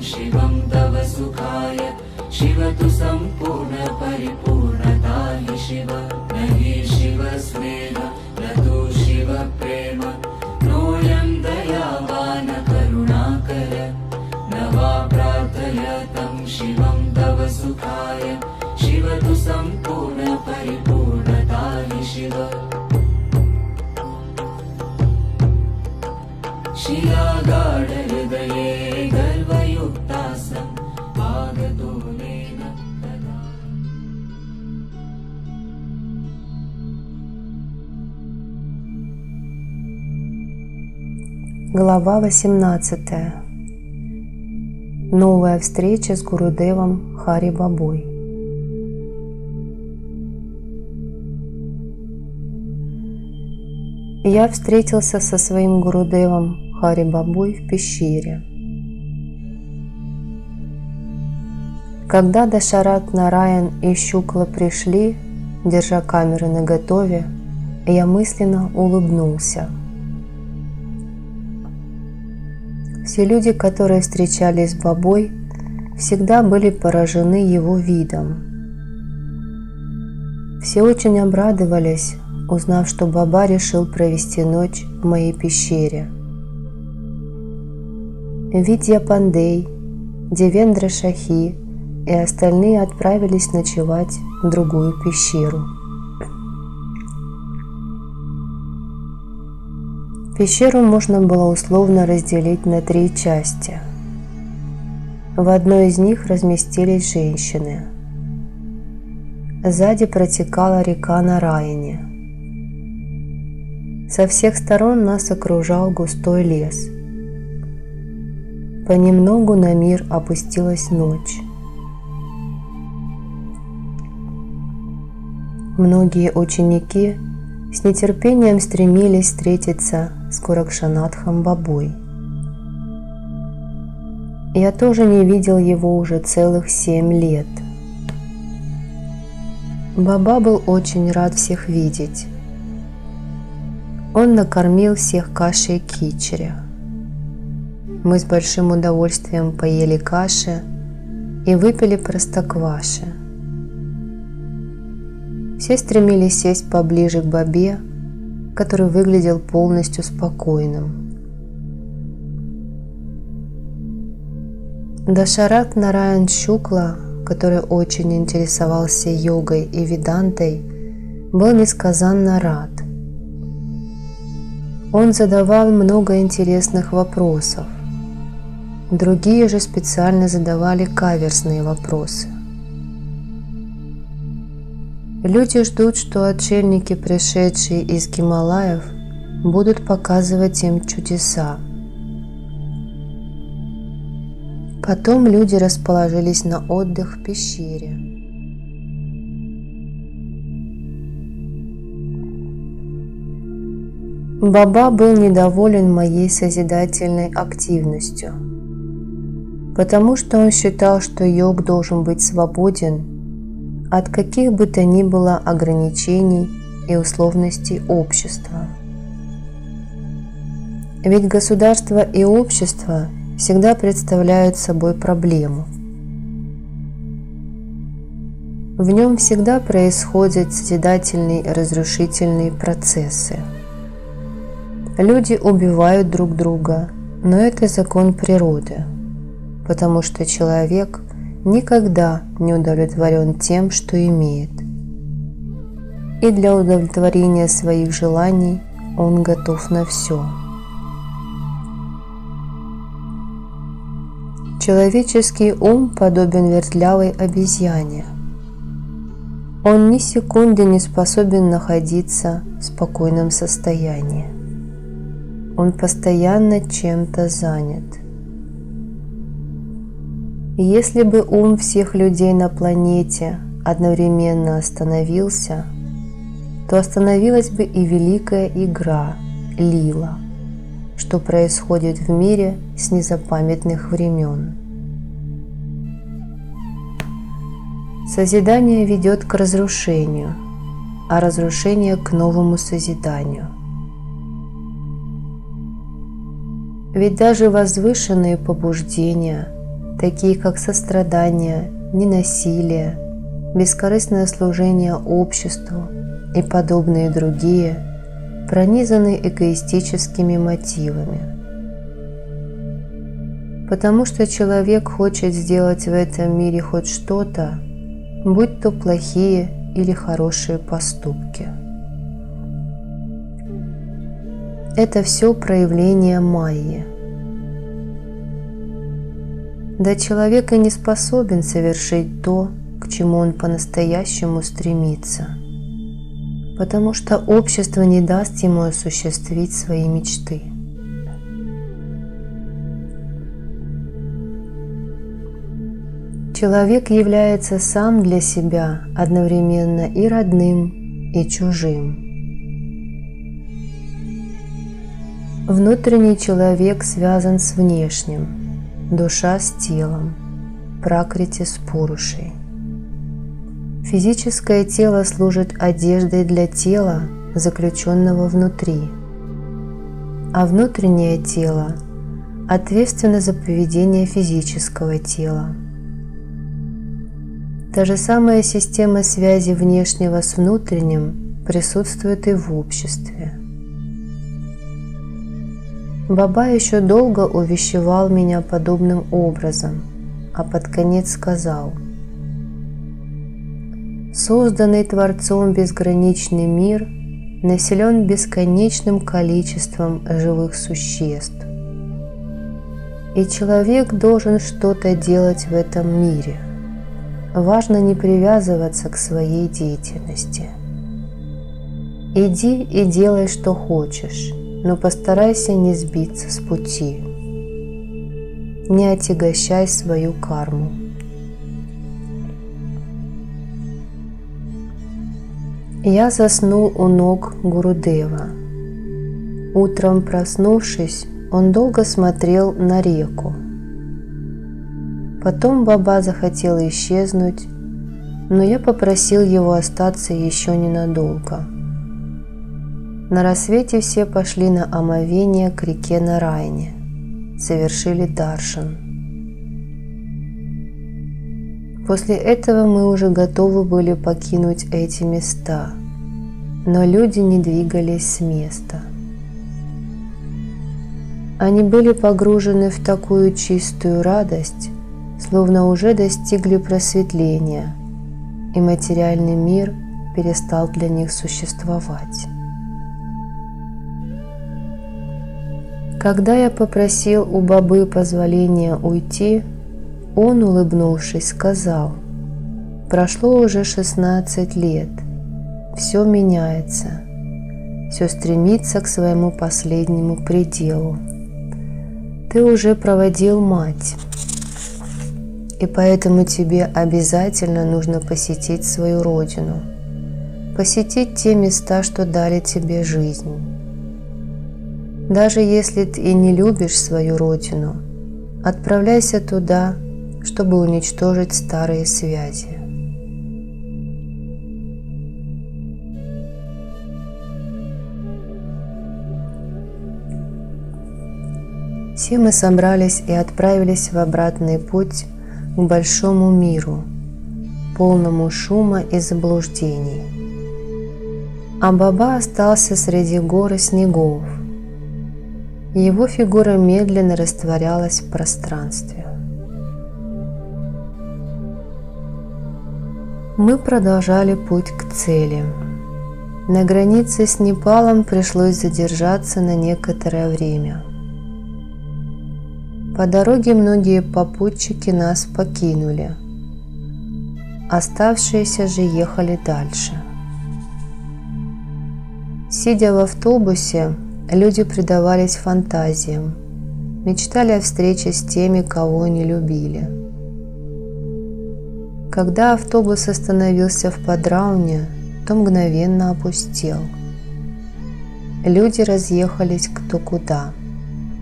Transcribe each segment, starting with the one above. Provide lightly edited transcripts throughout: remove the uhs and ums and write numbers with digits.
शिवं तव सुखाय शिव तु सम्पूर्ण परिपूर्णता हि शिव न हि शिव स्नेह न तु शिव प्रेम नोऽयं दयावान् करुणाकर न वा प्रार्थयतं शिवं तव सुखाय शिव तु सम्पूर्ण परिपूर्णता हि शिव शिलागाढहृदये गर्वयुक्तासं पादतोलेन तदा। Глава 18. Новая встреча с Гурудевом Хари Бабой. Я встретился со своим Гурудевом Хари Бабой в пещере. Когда Дашарат Нараян и Щукла пришли, держа камеры наготове, я мысленно улыбнулся. Все люди, которые встречались с Бабой, всегда были поражены его видом. Все очень обрадовались, узнав, что Баба решил провести ночь в моей пещере. Видья Пандей, Девендра Шахи и остальные отправились ночевать в другую пещеру. Пещеру можно было условно разделить на 3 части. В одной из них разместились женщины. Сзади протекала река Нараяни. Со всех сторон нас окружал густой лес. Понемногу на мир опустилась ночь. Многие ученики с нетерпением стремились встретиться с Горакшанатхом Бабой. Я тоже не видел его уже целых 7 лет. Баба был очень рад всех видеть. Он накормил всех кашей кичери. Мы с большим удовольствием поели каши и выпили простокваши. Все стремились сесть поближе к Бабе, который выглядел полностью спокойным. Дашарат Нараян Щукла, который очень интересовался йогой и ведантой, был несказанно рад. Он задавал много интересных вопросов. Другие же специально задавали каверзные вопросы. Люди ждут, что отшельники, пришедшие из Гималаев, будут показывать им чудеса. Потом люди расположились на отдых в пещере. Баба был недоволен моей созидательной активностью, потому что он считал, что йог должен быть свободен от каких бы то ни было ограничений и условностей общества. Ведь государство и общество всегда представляют собой проблему. В нем всегда происходят созидательные и разрушительные процессы. Люди убивают друг друга, но это закон природы, потому что человек никогда не удовлетворен тем, что имеет. И для удовлетворения своих желаний он готов на все. Человеческий ум подобен вертлявой обезьяне. Он ни секунды не способен находиться в спокойном состоянии. Он постоянно чем-то занят. Если бы ум всех людей на планете одновременно остановился, то остановилась бы и великая игра Лила, что происходит в мире с незапамятных времен. Созидание ведет к разрушению, а разрушение к новому созиданию. Ведь даже возвышенные побуждения такие как сострадание, ненасилие, бескорыстное служение обществу и подобные другие, пронизаны эгоистическими мотивами. Потому что человек хочет сделать в этом мире хоть что-то, будь то плохие или хорошие поступки. Это все проявление майи. Да человек и не способен совершить то, к чему он по-настоящему стремится, потому что общество не даст ему осуществить свои мечты. Человек является сам для себя одновременно и родным, и чужим. Внутренний человек связан с внешним, душа с телом, пракрити с пурушей. Физическое тело служит одеждой для тела, заключенного внутри, а внутреннее тело ответственно за поведение физического тела. Та же самая система связи внешнего с внутренним присутствует и в обществе. Баба еще долго увещевал меня подобным образом, а под конец сказал: «Созданный Творцом безграничный мир населен бесконечным количеством живых существ, и человек должен что-то делать в этом мире. Важно не привязываться к своей деятельности. Иди и делай, что хочешь, но постарайся не сбиться с пути. Не отягощай свою карму». Я заснул у ног Гурудева. Утром проснувшись, он долго смотрел на реку. Потом Баба захотел исчезнуть, но я попросил его остаться еще ненадолго. На рассвете все пошли на омовение к реке Нарайне, совершили даршан. После этого мы уже готовы были покинуть эти места, но люди не двигались с места. Они были погружены в такую чистую радость, словно уже достигли просветления, и материальный мир перестал для них существовать. Когда я попросил у Бабы позволения уйти, он, улыбнувшись, сказал: «Прошло уже 16 лет, все меняется, все стремится к своему последнему пределу. Ты уже проводил мать, и поэтому тебе обязательно нужно посетить свою родину, посетить те места, что дали тебе жизнь. Даже если ты и не любишь свою родину, отправляйся туда, чтобы уничтожить старые связи». Все мы собрались и отправились в обратный путь к большому миру, полному шума и заблуждений. А Баба остался среди гор и снегов. Его фигура медленно растворялась в пространстве. Мы продолжали путь к цели. На границе с Непалом пришлось задержаться на некоторое время. По дороге многие попутчики нас покинули. Оставшиеся же ехали дальше. Сидя в автобусе, люди предавались фантазиям, мечтали о встрече с теми, кого не любили. Когда автобус остановился в Падрауне, то мгновенно опустел. Люди разъехались кто куда: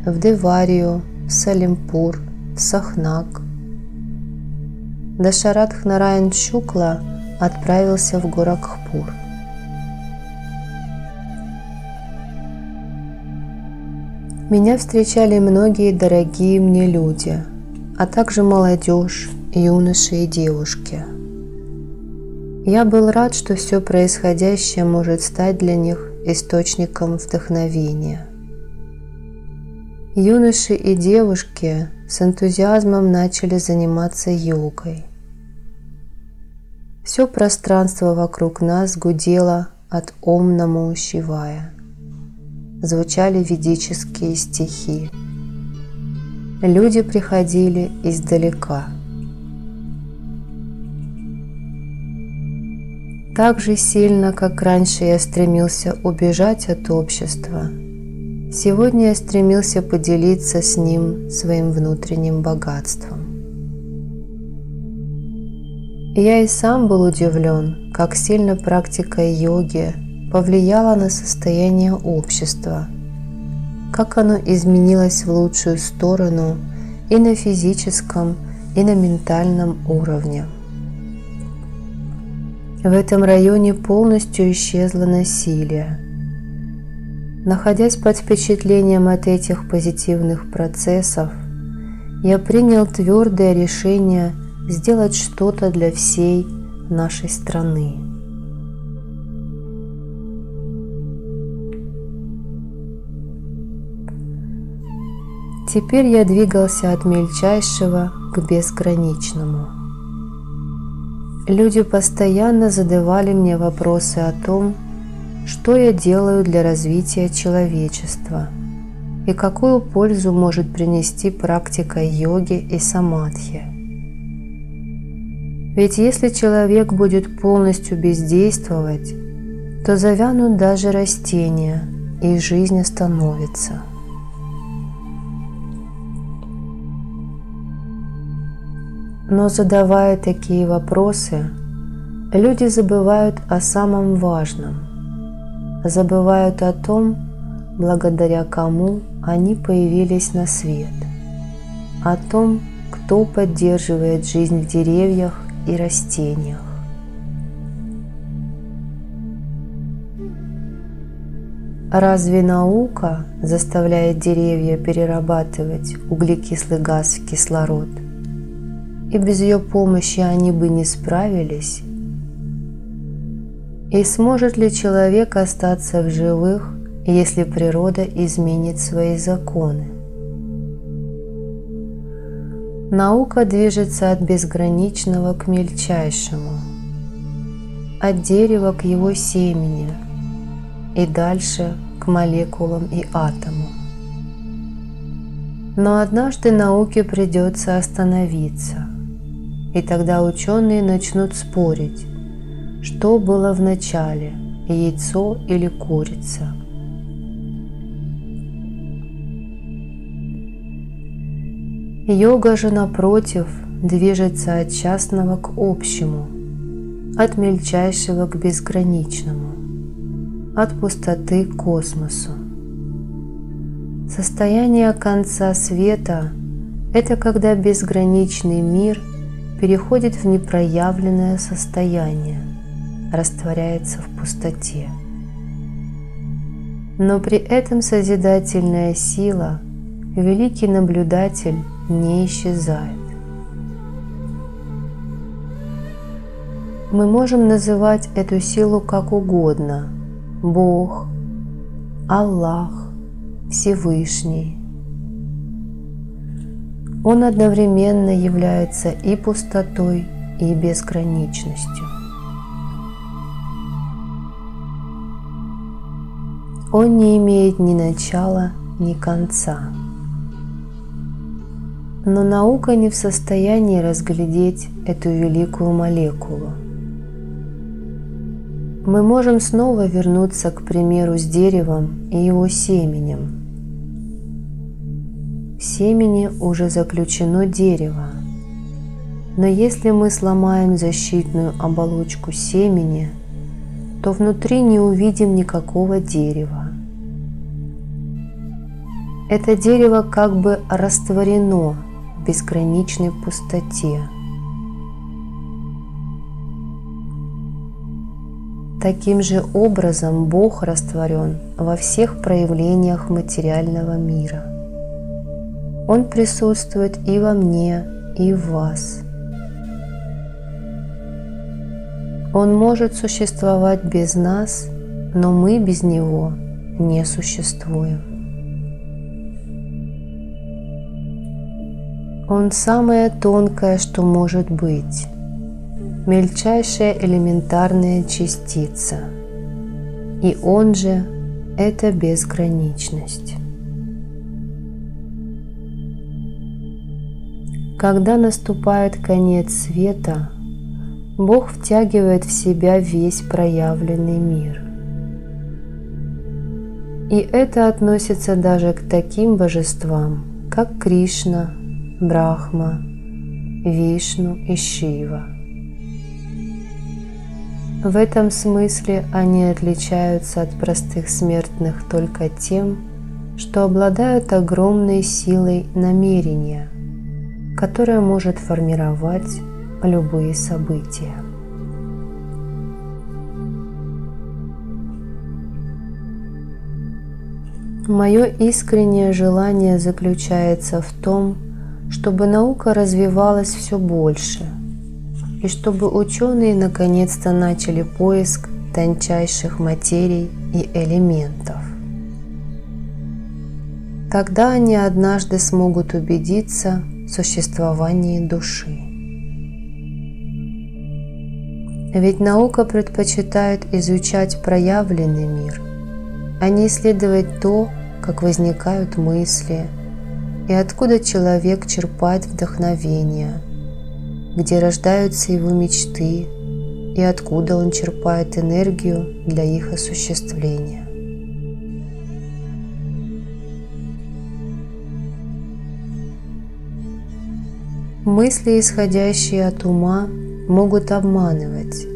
в Деварию, в Салимпур, в Сахнак. Дашаратх Нараян Шукла отправился в Горакхпур. Меня встречали многие дорогие мне люди, а также молодежь, юноши и девушки. Я был рад, что все происходящее может стать для них источником вдохновения. Юноши и девушки с энтузиазмом начали заниматься йогой. Все пространство вокруг нас гудело от Ом Намо Шивая. Звучали ведические стихи. Люди приходили издалека. Так же сильно, как раньше я стремился убежать от общества, сегодня я стремился поделиться с ним своим внутренним богатством. Я и сам был удивлен, как сильно практика йоги повлияла на состояние общества, как оно изменилось в лучшую сторону и на физическом, и на ментальном уровне. В этом районе полностью исчезло насилие. Находясь под впечатлением от этих позитивных процессов, я принял твердое решение сделать что-то для всей нашей страны. Теперь я двигался от мельчайшего к безграничному. Люди постоянно задавали мне вопросы о том, что я делаю для развития человечества и какую пользу может принести практика йоги и самадхи. Ведь если человек будет полностью бездействовать, то завянут даже растения, и жизнь остановится. Но задавая такие вопросы, люди забывают о самом важном, забывают о том, благодаря кому они появились на свет, о том, кто поддерживает жизнь в деревьях и растениях. Разве наука заставляет деревья перерабатывать углекислый газ в кислород? И без ее помощи они бы не справились? И сможет ли человек остаться в живых, если природа изменит свои законы? Наука движется от безграничного к мельчайшему, от дерева к его семени и дальше к молекулам и атомам. Но однажды науке придется остановиться, и тогда ученые начнут спорить, что было в начале, яйцо или курица. Йога же, напротив, движется от частного к общему, от мельчайшего к безграничному, от пустоты к космосу. Состояние конца света – это когда безграничный мир переходит в непроявленное состояние, растворяется в пустоте. Но при этом созидательная сила, великий наблюдатель, не исчезает. Мы можем называть эту силу как угодно – Бог, Аллах, Всевышний. Он одновременно является и пустотой, и безграничностью. Он не имеет ни начала, ни конца. Но наука не в состоянии разглядеть эту великую молекулу. Мы можем снова вернуться к примеру с деревом и его семенем. В семени уже заключено дерево, но если мы сломаем защитную оболочку семени, то внутри не увидим никакого дерева. Это дерево как бы растворено в безграничной пустоте. Таким же образом Бог растворен во всех проявлениях материального мира. Он присутствует и во мне, и в вас. Он может существовать без нас, но мы без Него не существуем. Он самое тонкое, что может быть, мельчайшая элементарная частица, и Он же – это безграничность. Когда наступает конец света, Бог втягивает в себя весь проявленный мир. И это относится даже к таким божествам, как Кришна, Брахма, Вишну и Шива. В этом смысле они отличаются от простых смертных только тем, что обладают огромной силой намерения, которая может формировать любые события. Мое искреннее желание заключается в том, чтобы наука развивалась все больше, и чтобы ученые наконец-то начали поиск тончайших материй и элементов. Тогда они однажды смогут убедиться в существовании души. Ведь наука предпочитает изучать проявленный мир, а не исследовать то, как возникают мысли, и откуда человек черпает вдохновение, где рождаются его мечты, и откуда он черпает энергию для их осуществления. Мысли, исходящие от ума, могут обманывать,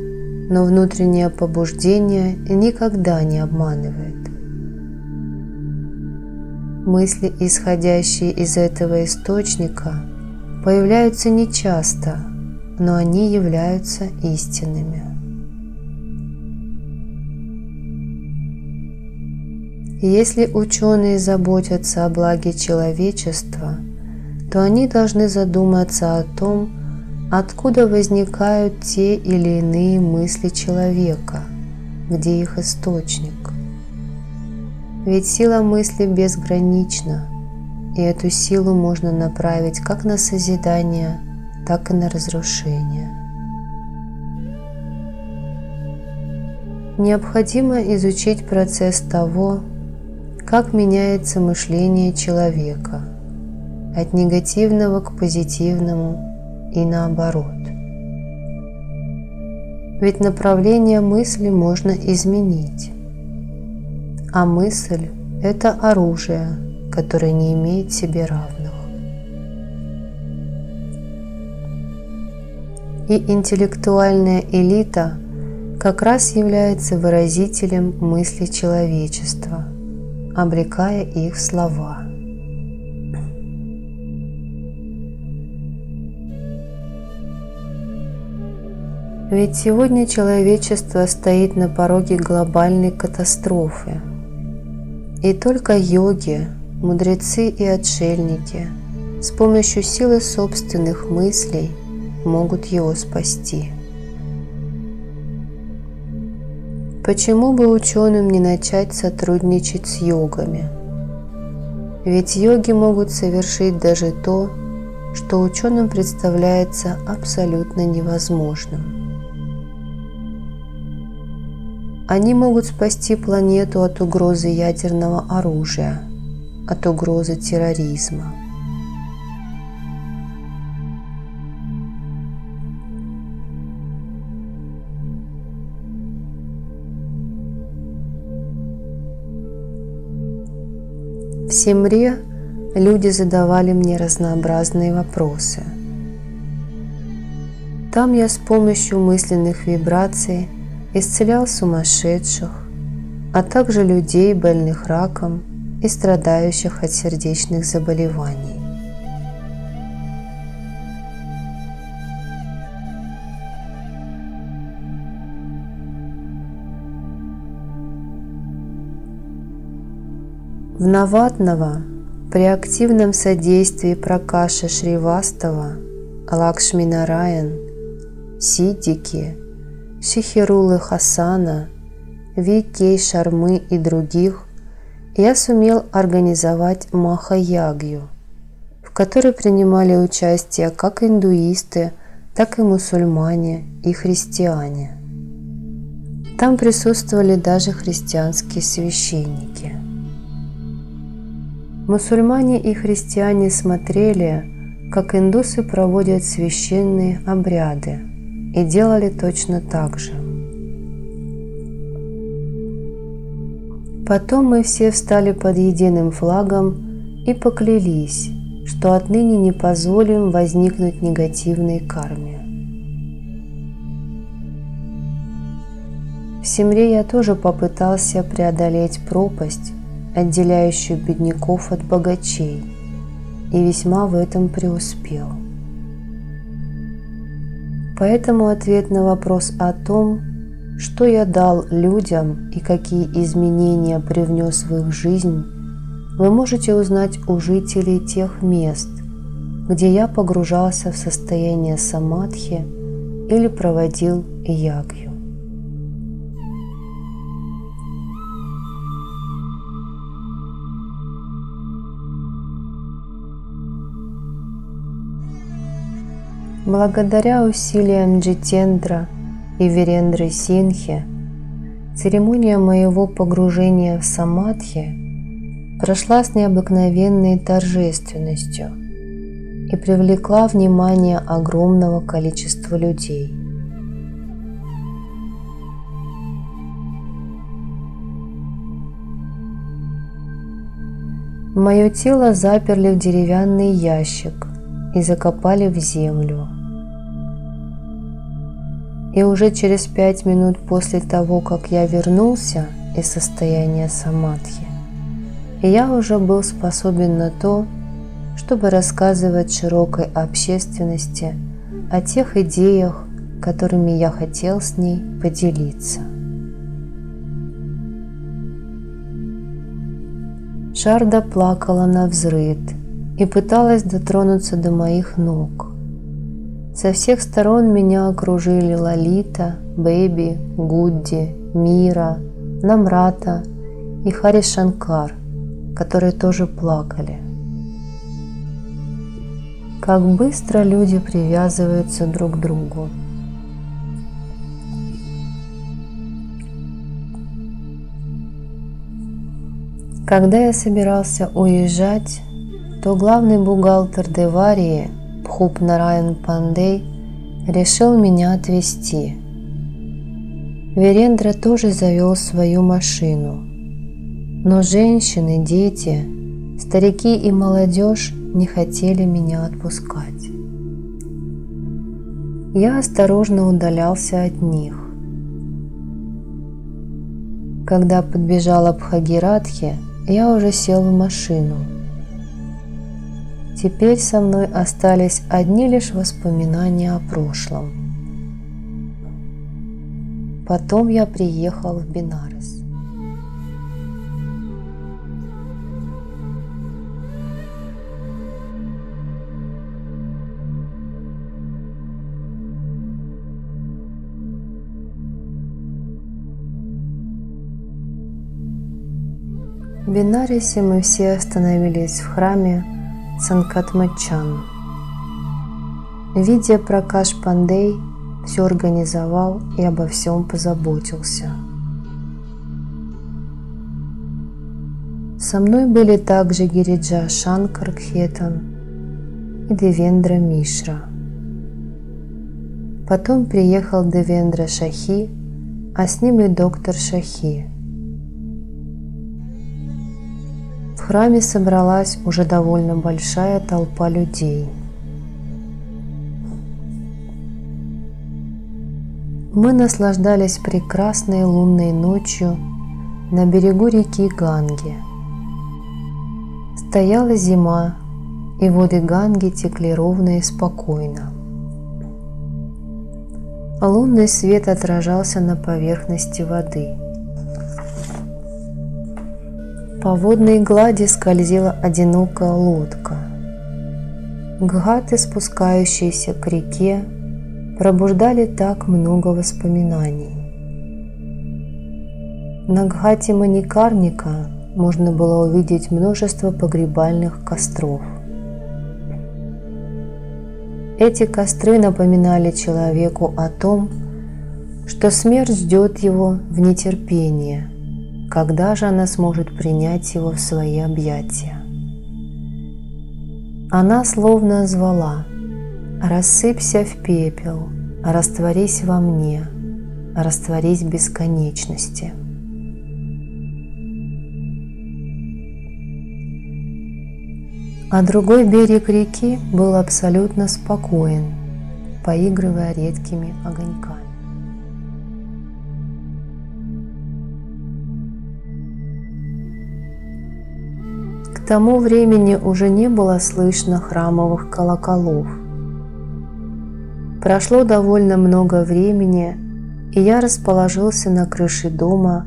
но внутреннее побуждение никогда не обманывает. Мысли, исходящие из этого источника, появляются нечасто, но они являются истинными. Если ученые заботятся о благе человечества, то они должны задуматься о том, откуда возникают те или иные мысли человека, где их источник. Ведь сила мысли безгранична, и эту силу можно направить как на созидание, так и на разрушение. Необходимо изучить процесс того, как меняется мышление человека от негативного к позитивному и наоборот. Ведь направление мысли можно изменить, а мысль – это оружие, которое не имеет себе равных. И интеллектуальная элита как раз является выразителем мысли человечества, обрекая их в слова. Ведь сегодня человечество стоит на пороге глобальной катастрофы. И только йоги, мудрецы и отшельники с помощью силы собственных мыслей могут его спасти. Почему бы ученым не начать сотрудничать с йогами? Ведь йоги могут совершить даже то, что ученым представляется абсолютно невозможным. Они могут спасти планету от угрозы ядерного оружия, от угрозы терроризма. В Симре люди задавали мне разнообразные вопросы. Там я с помощью мысленных вибраций исцелял сумасшедших, а также людей, больных раком и страдающих от сердечных заболеваний. В Наватнава При активном содействии Пракаша Шривастава, Лакшми Нараян, Сиддики, Шихирулы Хасана, Ви.К. Шармы и других я сумел организовать Маха-ягью, в которой принимали участие как индуисты, так и мусульмане и христиане. Там присутствовали даже христианские священники. Мусульмане и христиане смотрели, как индусы проводят священные обряды, и делали точно так же. Потом мы все встали под единым флагом и поклялись, что отныне не позволим возникнуть негативной карме. В Симре я тоже попытался преодолеть пропасть, отделяющую бедняков от богачей, и весьма в этом преуспел. Поэтому ответ на вопрос о том, что я дал людям и какие изменения привнес в их жизнь, вы можете узнать у жителей тех мест, где я погружался в состояние самадхи или проводил ягью. Благодаря усилиям Джитендра и Вирендры Синхи, церемония моего погружения в самадхи прошла с необыкновенной торжественностью и привлекла внимание огромного количества людей. Мое тело заперли в деревянный ящик и закопали в землю. И уже через 5 минут после того, как я вернулся из состояния самадхи, я уже был способен на то, чтобы рассказывать широкой общественности о тех идеях, которыми я хотел с ней поделиться. Шарда плакала навзрыд и пыталась дотронуться до моих ног. Со всех сторон меня окружили Лалита, Бэби, Гудди, Мира, Намрата и Хари Шанкар, которые тоже плакали. Как быстро люди привязываются друг к другу. Когда я собирался уезжать, то главный бухгалтер Деварии Бхуп Нараян Пандей решил меня отвезти. Вирендра тоже завел свою машину, но женщины, дети, старики и молодежь не хотели меня отпускать. Я осторожно удалялся от них. Когда подбежала Бхагиратхи, я уже сел в машину. Теперь со мной остались одни лишь воспоминания о прошлом. Потом я приехал в Бенарес. В Бенаресе мы все остановились в храме Санкатмачан. Видя Пракаш Пандей, все организовал и обо всем позаботился. Со мной были также Гириджа Шанкар Кхетан и Девендра Мишра. Потом приехал Девендра Шахи, а с ним и доктор Шахи. В храме собралась уже довольно большая толпа людей. Мы наслаждались прекрасной лунной ночью на берегу реки Ганги. Стояла зима, и воды Ганги текли ровно и спокойно. Лунный свет отражался на поверхности воды. По водной глади скользила одинокая лодка. Гхаты, спускающиеся к реке, пробуждали так много воспоминаний. На Гхате Маникарника можно было увидеть множество погребальных костров. Эти костры напоминали человеку о том, что смерть ждет его в нетерпении, когда же она сможет принять его в свои объятия. Она словно звала: «Рассыпься в пепел, растворись во мне, растворись в бесконечности». А другой берег реки был абсолютно спокоен, поигрывая редкими огоньками. К тому времени уже не было слышно храмовых колоколов. Прошло довольно много времени, и я расположился на крыше дома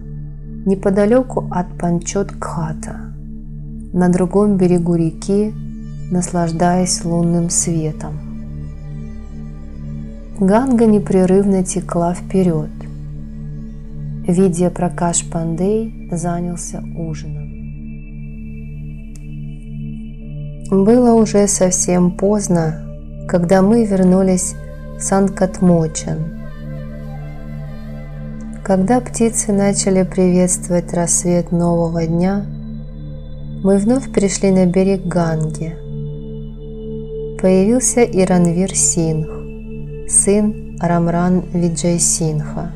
неподалеку от Панчот-Гхата, на другом берегу реки, наслаждаясь лунным светом. Ганга непрерывно текла вперед. Видя Пракаш Пандей занялся ужином. Было уже совсем поздно, когда мы вернулись в Санкатмочан. Когда птицы начали приветствовать рассвет нового дня, мы вновь пришли на берег Ганги. Появился и Ранвир Сингх, сын Рамран Виджай Синха.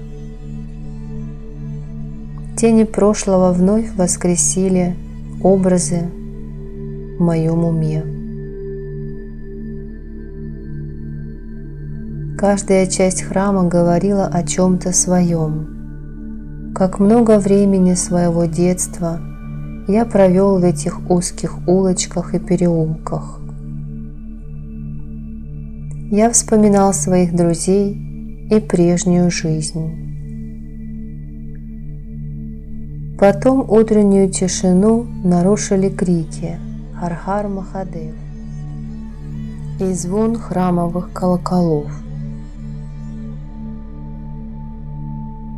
Тени прошлого вновь воскресили образы в моем уме. Каждая часть храма говорила о чем-то своем. Как много времени своего детства я провел в этих узких улочках и переулках. Я вспоминал своих друзей и прежнюю жизнь. Потом утреннюю тишину нарушили крики «Хар-Хар Махадев» и звон храмовых колоколов.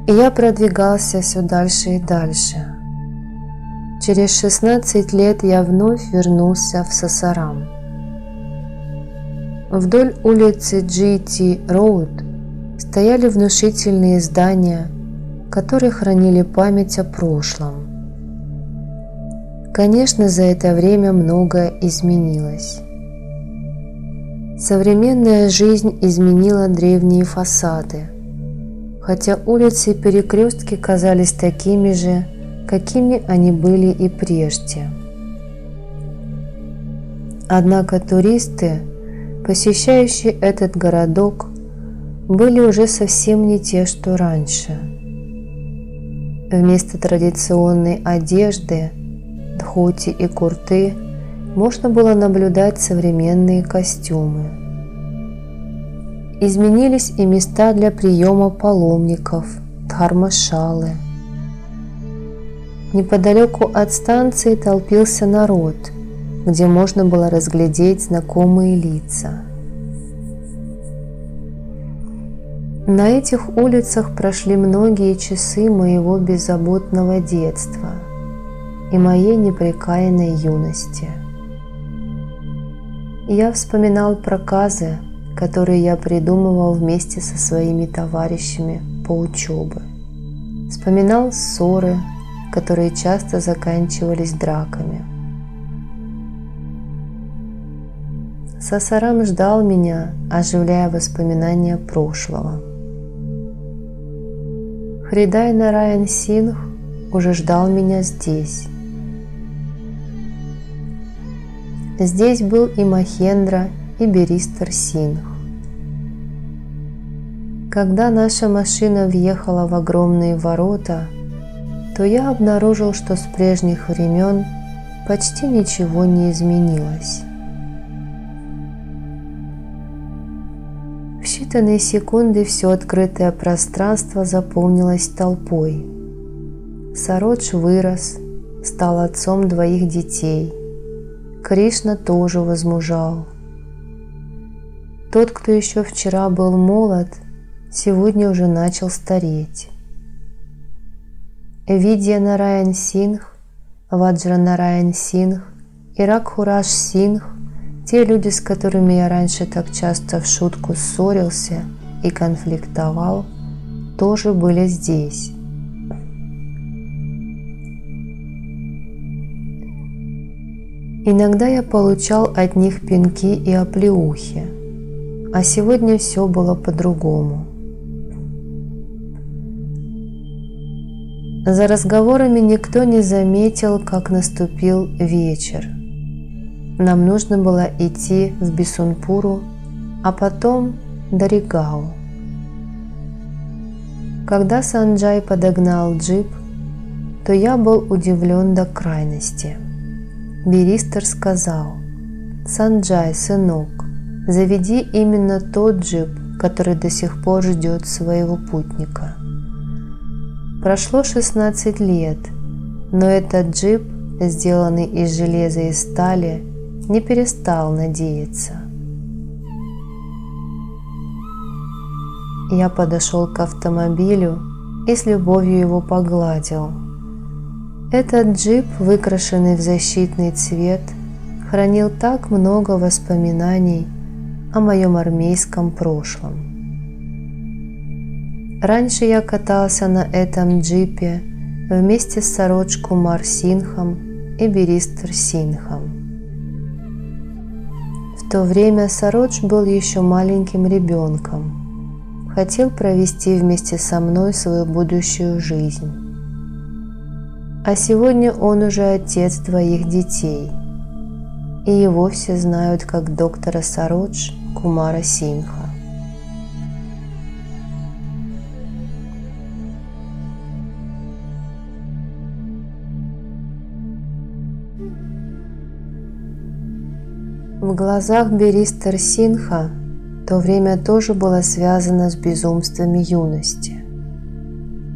И я продвигался все дальше и дальше. Через 16 лет я вновь вернулся в Сасарам. Вдоль улицы GT Road стояли внушительные здания, которые хранили память о прошлом. Конечно, за это время многое изменилось. Современная жизнь изменила древние фасады, хотя улицы и перекрестки казались такими же, какими они были и прежде. Однако туристы, посещающие этот городок, были уже совсем не те, что раньше. Вместо традиционной одежды, дхоти и курты, можно было наблюдать современные костюмы. Изменились и места для приема паломников, дхармашалы. Неподалеку от станции толпился народ, где можно было разглядеть знакомые лица. На этих улицах прошли многие часы моего беззаботного детства и моей непрекаянной юности. Я вспоминал проказы, которые я придумывал вместе со своими товарищами по учебе. Вспоминал ссоры, которые часто заканчивались драками. Сасарам ждал меня, оживляя воспоминания прошлого. Хридай Нараян Сингх уже ждал меня здесь. Здесь был и Махендра, и Беристер Сингх. Когда наша машина въехала в огромные ворота, то я обнаружил, что с прежних времен почти ничего не изменилось. В считанные секунды все открытое пространство заполнилось толпой. Сародж вырос, стал отцом 2 детей. Кришна тоже возмужал. Тот, кто еще вчера был молод, сегодня уже начал стареть. Видья Нараян Сингх, Ваджра Нараян Сингх и Рагхураш Сингх, те люди, с которыми я раньше так часто в шутку ссорился и конфликтовал, тоже были здесь. Иногда я получал от них пинки и оплеухи, а сегодня все было по-другому. За разговорами никто не заметил, как наступил вечер. Нам нужно было идти в Бисунпуру, а потом до Ригау. Когда Санджай подогнал джип, то я был удивлен до крайности. Биристер сказал: «Санджай, сынок, заведи именно тот джип, который до сих пор ждет своего путника». Прошло 16 лет, но этот джип, сделанный из железа и стали, не перестал надеяться. Я подошел к автомобилю и с любовью его погладил. Этот джип, выкрашенный в защитный цвет, хранил так много воспоминаний о моем армейском прошлом. Раньше я катался на этом джипе вместе с Сародж Кумар Сингхом и Биристер Сингхом. В то время Сародж был еще маленьким ребенком, хотел провести вместе со мной свою будущую жизнь. А сегодня он уже отец 2 детей, и его все знают как доктора Сародж Кумара Сингха. В глазах Биристер Сингха то время тоже было связано с безумствами юности.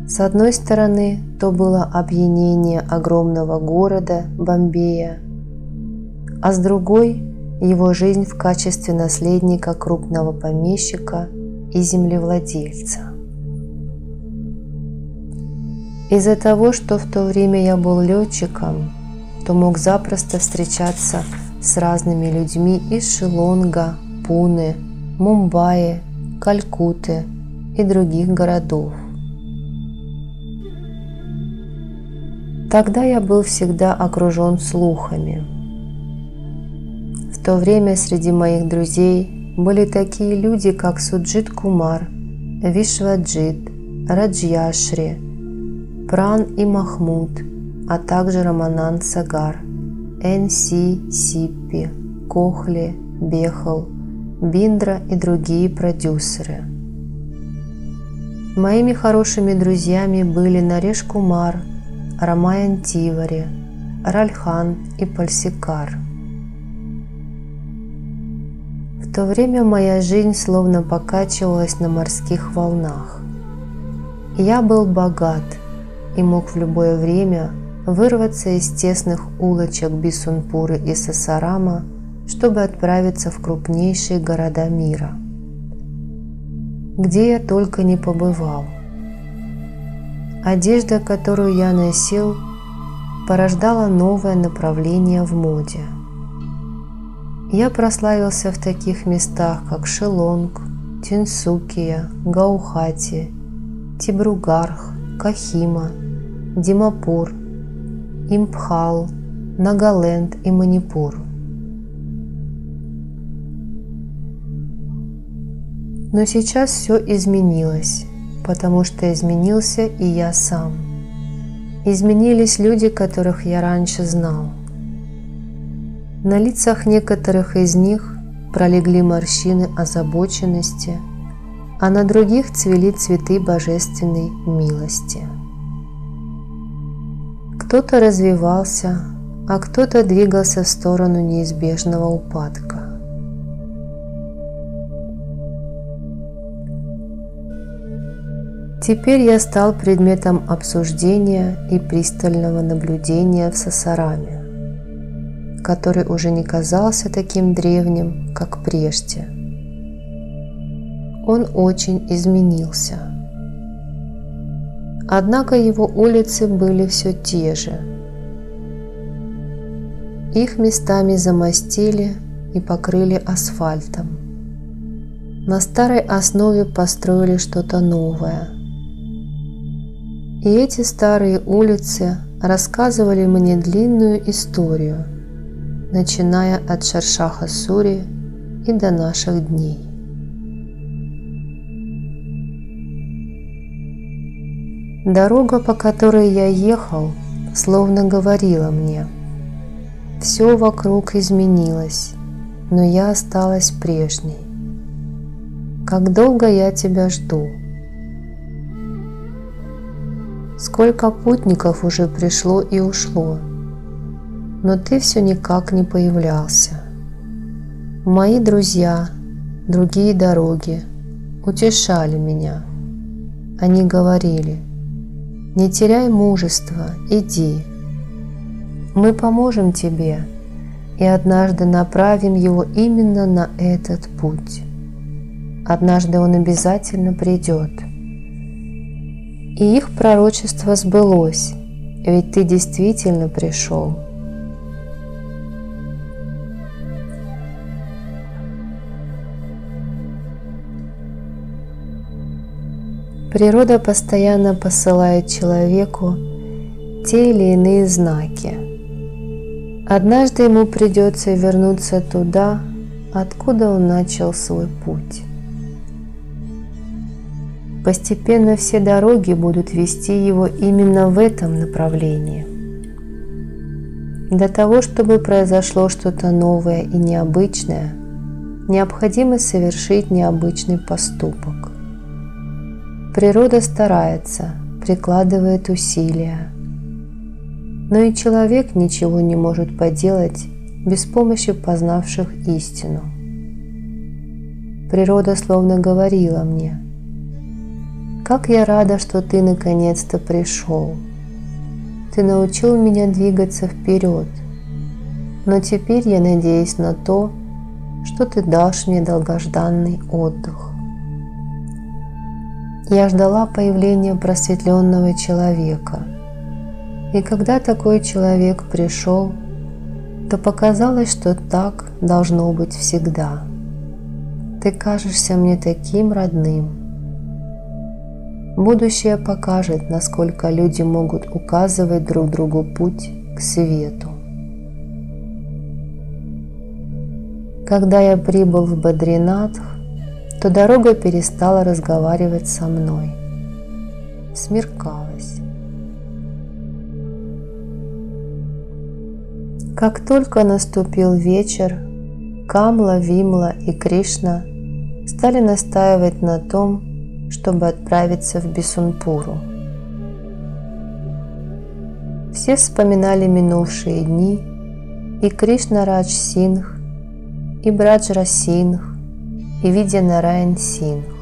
С одной стороны, то было опьянение огромного города Бомбея, а с другой – его жизнь в качестве наследника крупного помещика и землевладельца. Из-за того, что в то время я был летчиком, то мог запросто встречаться с разными людьми из Шиллонга, Пуне, Мумбаи, Калькутты и других городов. Тогда я был всегда окружен слухами. В то время среди моих друзей были такие люди, как Суджит Кумар, Вишваджит, Раджьяшри, Пран и Махмуд, а также Рамананд Сагар, Н.С. Сиппи, Кохли, Бехал, Биндра и другие продюсеры. Моими хорошими друзьями были Нареш Кумар, Рамаян Тивари, Ральхан и Пальсикар. В то время моя жизнь словно покачивалась на морских волнах. Я был богат и мог в любое время вырваться из тесных улочек Бисунпуры и Сасарама, чтобы отправиться в крупнейшие города мира, где я только не побывал. Одежда, которую я носил, порождала новое направление в моде. Я прославился в таких местах, как Шиллонг, Тинсукия, Гаухати, Дибругарх, Кохима, Димапур, Импхал, Нагаленд и Манипур. Но сейчас все изменилось, потому что изменился и я сам. Изменились люди, которых я раньше знал. На лицах некоторых из них пролегли морщины озабоченности, а на других цвели цветы божественной милости. Кто-то развивался, а кто-то двигался в сторону неизбежного упадка. Теперь я стал предметом обсуждения и пристального наблюдения в Сасараме, который уже не казался таким древним, как прежде. Он очень изменился. Однако его улицы были все те же. Их местами замостили и покрыли асфальтом. На старой основе построили что-то новое. И эти старые улицы рассказывали мне длинную историю, начиная от Шершаха Сури и до наших дней. Дорога, по которой я ехал, словно говорила мне: все вокруг изменилось, но я осталась прежней. Как долго я тебя жду? Сколько путников уже пришло и ушло, но ты все никак не появлялся. Мои друзья, другие дороги утешали меня. Они говорили: не теряй мужества, иди. Мы поможем тебе и однажды направим его именно на этот путь. Однажды он обязательно придет. И их пророчество сбылось, ведь ты действительно пришел. Природа постоянно посылает человеку те или иные знаки. Однажды ему придется вернуться туда, откуда он начал свой путь. Постепенно все дороги будут вести его именно в этом направлении. Для того, чтобы произошло что-то новое и необычное, необходимо совершить необычный поступок. Природа старается, прикладывает усилия, но и человек ничего не может поделать без помощи познавших истину. Природа словно говорила мне: «Как я рада, что ты наконец-то пришел. Ты научил меня двигаться вперед, но теперь я надеюсь на то, что ты дашь мне долгожданный отдых». Я ждала появления просветленного человека, и когда такой человек пришел, то показалось, что так должно быть всегда. Ты кажешься мне таким родным. Будущее покажет, насколько люди могут указывать друг другу путь к свету. Когда я прибыл в Бадринатх, то дорога перестала разговаривать со мной. Смеркалось. Как только наступил вечер, Камла, Вимла и Кришна стали настаивать на том, чтобы отправиться в Бисунпуру. Все вспоминали минувшие дни, и Кришна Радж Сингх, и Браджра Сингх, и Видья Нараян Сингх.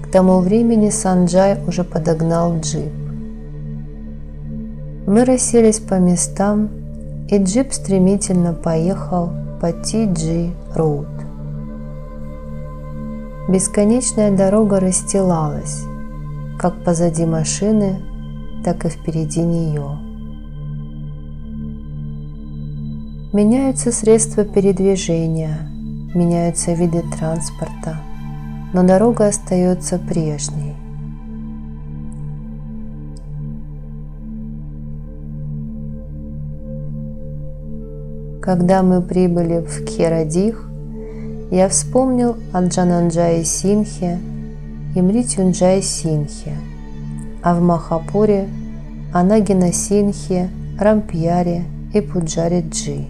К тому времени Санджай уже подогнал джип. Мы расселись по местам, и джип стремительно поехал по Ти-Джи-Роуд. Бесконечная дорога расстилалась, как позади машины, так и впереди нее. Меняются средства передвижения, меняются виды транспорта, но дорога остается прежней. Когда мы прибыли в Кхерадих, я вспомнил о Джананджае Синхе и Мритюнджае Синхе, а в Махапуре о Нагина Синхе, Рампьяре и Пуджаре Джи.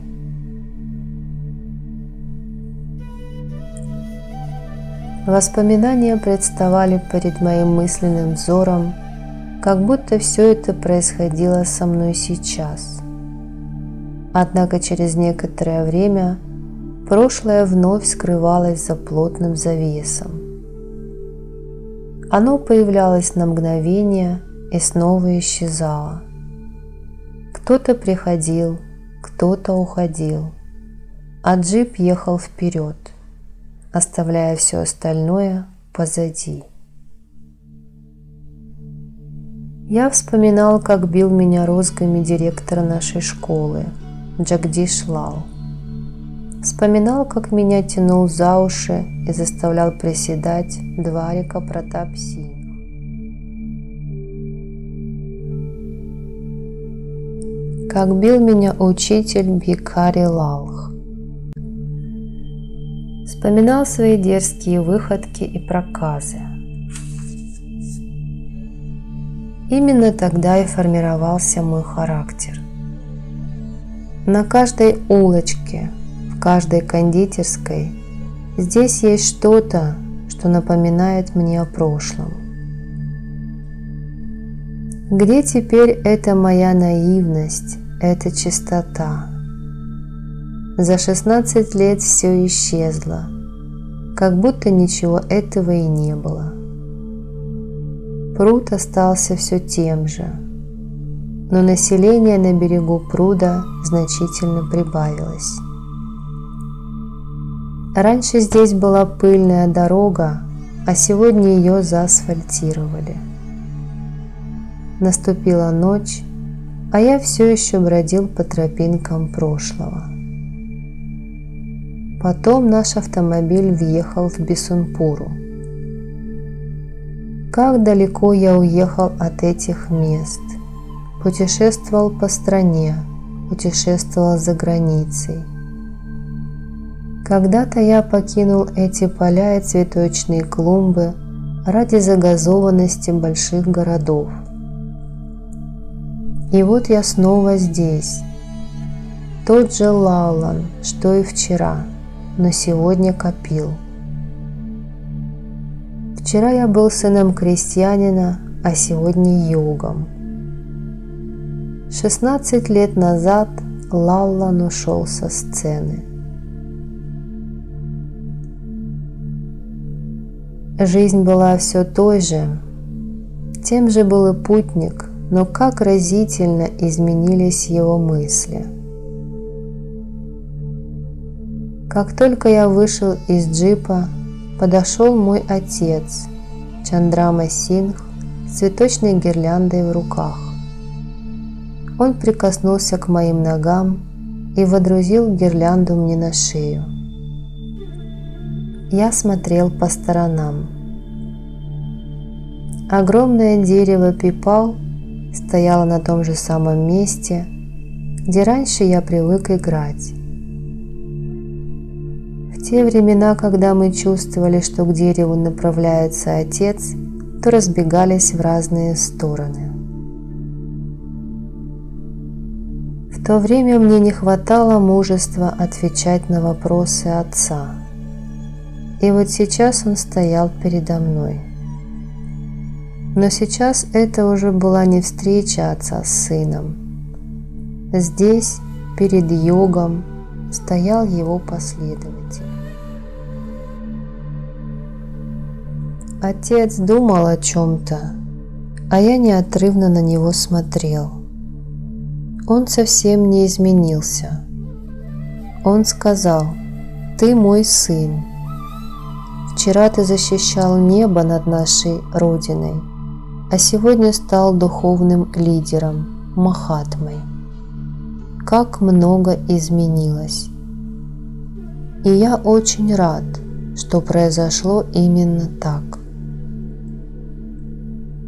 Воспоминания представали перед моим мысленным взором, как будто все это происходило со мной сейчас. Однако через некоторое время прошлое вновь скрывалось за плотным завесом. Оно появлялось на мгновение и снова исчезало. Кто-то приходил, кто-то уходил, а джип ехал вперед, оставляя все остальное позади. Я вспоминал, как бил меня розгами директор нашей школы, Джагдиш Лал. Вспоминал, как меня тянул за уши и заставлял приседать Дварика Пратап Сингх. Как бил меня учитель Бхикари Лалх. Вспоминал свои дерзкие выходки и проказы. Именно тогда и формировался мой характер. На каждой улочке, в каждой кондитерской здесь есть что-то, что напоминает мне о прошлом. Где теперь эта моя наивность, эта чистота? За 16 лет все исчезло, как будто ничего этого и не было. Пруд остался все тем же, но население на берегу пруда значительно прибавилось. Раньше здесь была пыльная дорога, а сегодня ее заасфальтировали. Наступила ночь, а я все еще бродил по тропинкам прошлого. Потом наш автомобиль въехал в Бисунпуру. Как далеко я уехал от этих мест, путешествовал по стране, путешествовал за границей. Когда-то я покинул эти поля и цветочные клумбы ради загазованности больших городов. И вот я снова здесь, тот же Лалан, что и вчера, но сегодня копил. Вчера я был сыном крестьянина, а сегодня йогом. 16 лет назад Лалан ушел со сцены. Жизнь была все той же, тем же был и путник, но как разительно изменились его мысли. Как только я вышел из джипа, подошел мой отец, Чандрама Сингх, с цветочной гирляндой в руках. Он прикоснулся к моим ногам и водрузил гирлянду мне на шею. Я смотрел по сторонам. Огромное дерево пипал стояло на том же самом месте, где раньше я привык играть. В те времена, когда мы чувствовали, что к дереву направляется отец, то разбегались в разные стороны. В то время мне не хватало мужества отвечать на вопросы отца. И вот сейчас он стоял передо мной. Но сейчас это уже была не встреча отца с сыном. Здесь, перед йогом, стоял его последователь. Отец думал о чем-то, а я неотрывно на него смотрел. Он совсем не изменился. Он сказал: «Ты мой сын. Вчера ты защищал небо над нашей Родиной, а сегодня стал духовным лидером, Махатмой. Как много изменилось. И я очень рад, что произошло именно так.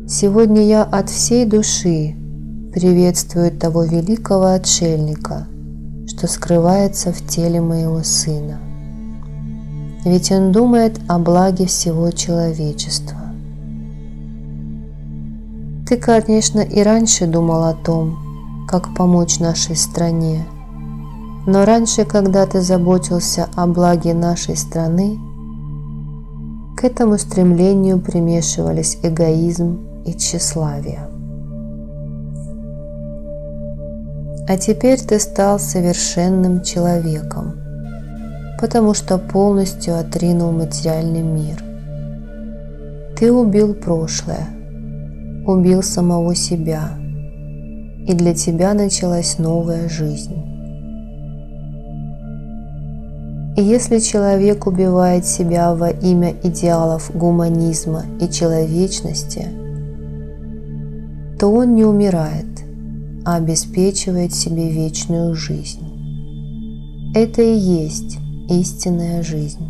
Сегодня я от всей души приветствую того великого отшельника, что скрывается в теле моего сына. Ведь он думает о благе всего человечества. Ты, конечно, и раньше думал о том, как помочь нашей стране, но раньше, когда ты заботился о благе нашей страны, к этому стремлению примешивались эгоизм и тщеславие. А теперь ты стал совершенным человеком, потому что полностью отринул материальный мир. Ты убил прошлое, убил самого себя, и для тебя началась новая жизнь. И если человек убивает себя во имя идеалов гуманизма и человечности, то он не умирает, а обеспечивает себе вечную жизнь. Это и есть истинная жизнь.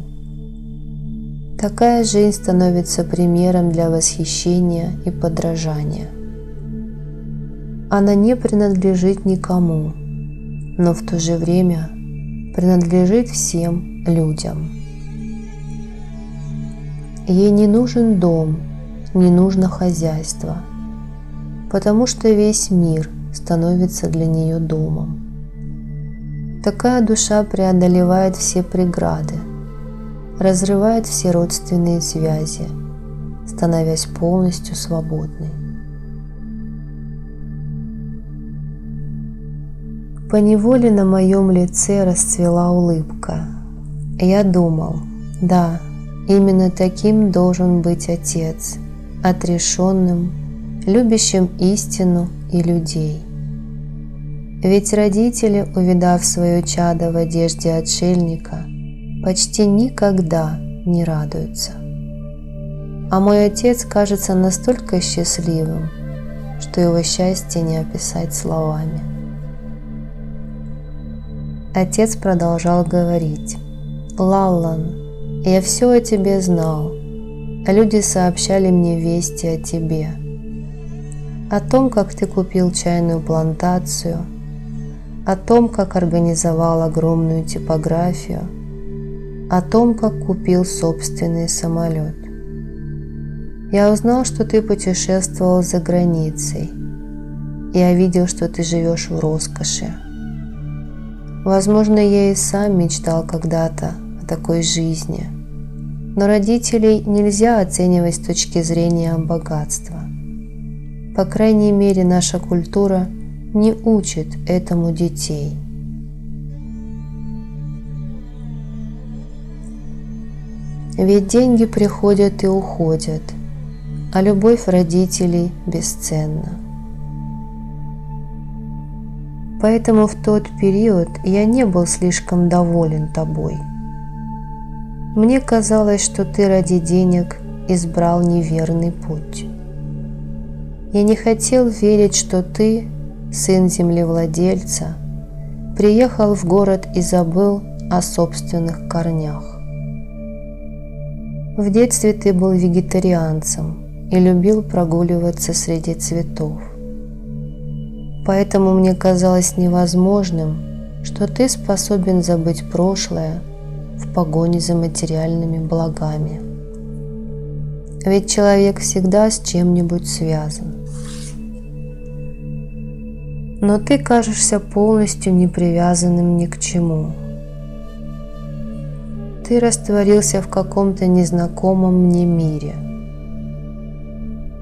Такая жизнь становится примером для восхищения и подражания. Она не принадлежит никому, но в то же время принадлежит всем людям. Ей не нужен дом, не нужно хозяйство, потому что весь мир становится для нее домом. Такая душа преодолевает все преграды, разрывает все родственные связи, становясь полностью свободной. Поневоле на моем лице расцвела улыбка. Я думал, да, именно таким должен быть отец, отрешенным, любящим истину и людей. Ведь родители, увидав свое чадо в одежде отшельника, почти никогда не радуются. А мой отец кажется настолько счастливым, что его счастье не описать словами. Отец продолжал говорить: «Лаллан, я все о тебе знал. Люди сообщали мне вести о тебе. О том, как ты купил чайную плантацию, о том, как организовал огромную типографию, о том, как купил собственный самолет. Я узнал, что ты путешествовал за границей. Я видел, что ты живешь в роскоши. Возможно, я и сам мечтал когда-то о такой жизни, но родителей нельзя оценивать с точки зрения богатства. По крайней мере, наша культура не учит этому детей. Ведь деньги приходят и уходят, а любовь родителей бесценна. Поэтому в тот период я не был слишком доволен тобой. Мне казалось, что ты ради денег избрал неверный путь. Я не хотел верить, что ты, сын землевладельца, приехал в город и забыл о собственных корнях. В детстве ты был вегетарианцем и любил прогуливаться среди цветов. Поэтому мне казалось невозможным, что ты способен забыть прошлое в погоне за материальными благами. Ведь человек всегда с чем-нибудь связан. Но ты кажешься полностью не привязанным ни к чему. Ты растворился в каком-то незнакомом мне мире.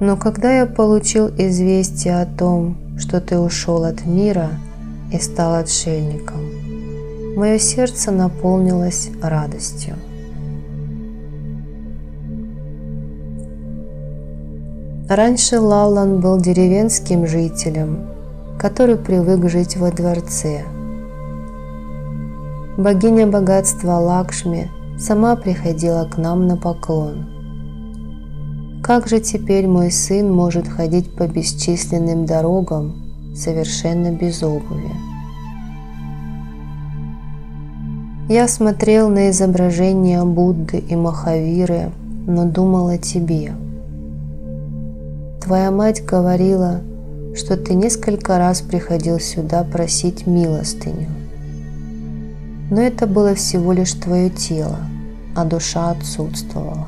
Но когда я получил известие о том, что ты ушел от мира и стал отшельником, мое сердце наполнилось радостью. Раньше Лаллан был деревенским жителем, который привык жить во дворце. Богиня богатства Лакшми сама приходила к нам на поклон. Как же теперь мой сын может ходить по бесчисленным дорогам совершенно без обуви? Я смотрел на изображения Будды и Махавиры, но думал о тебе. Твоя мать говорила, что ты несколько раз приходил сюда просить милостыню. Но это было всего лишь твое тело, а душа отсутствовала.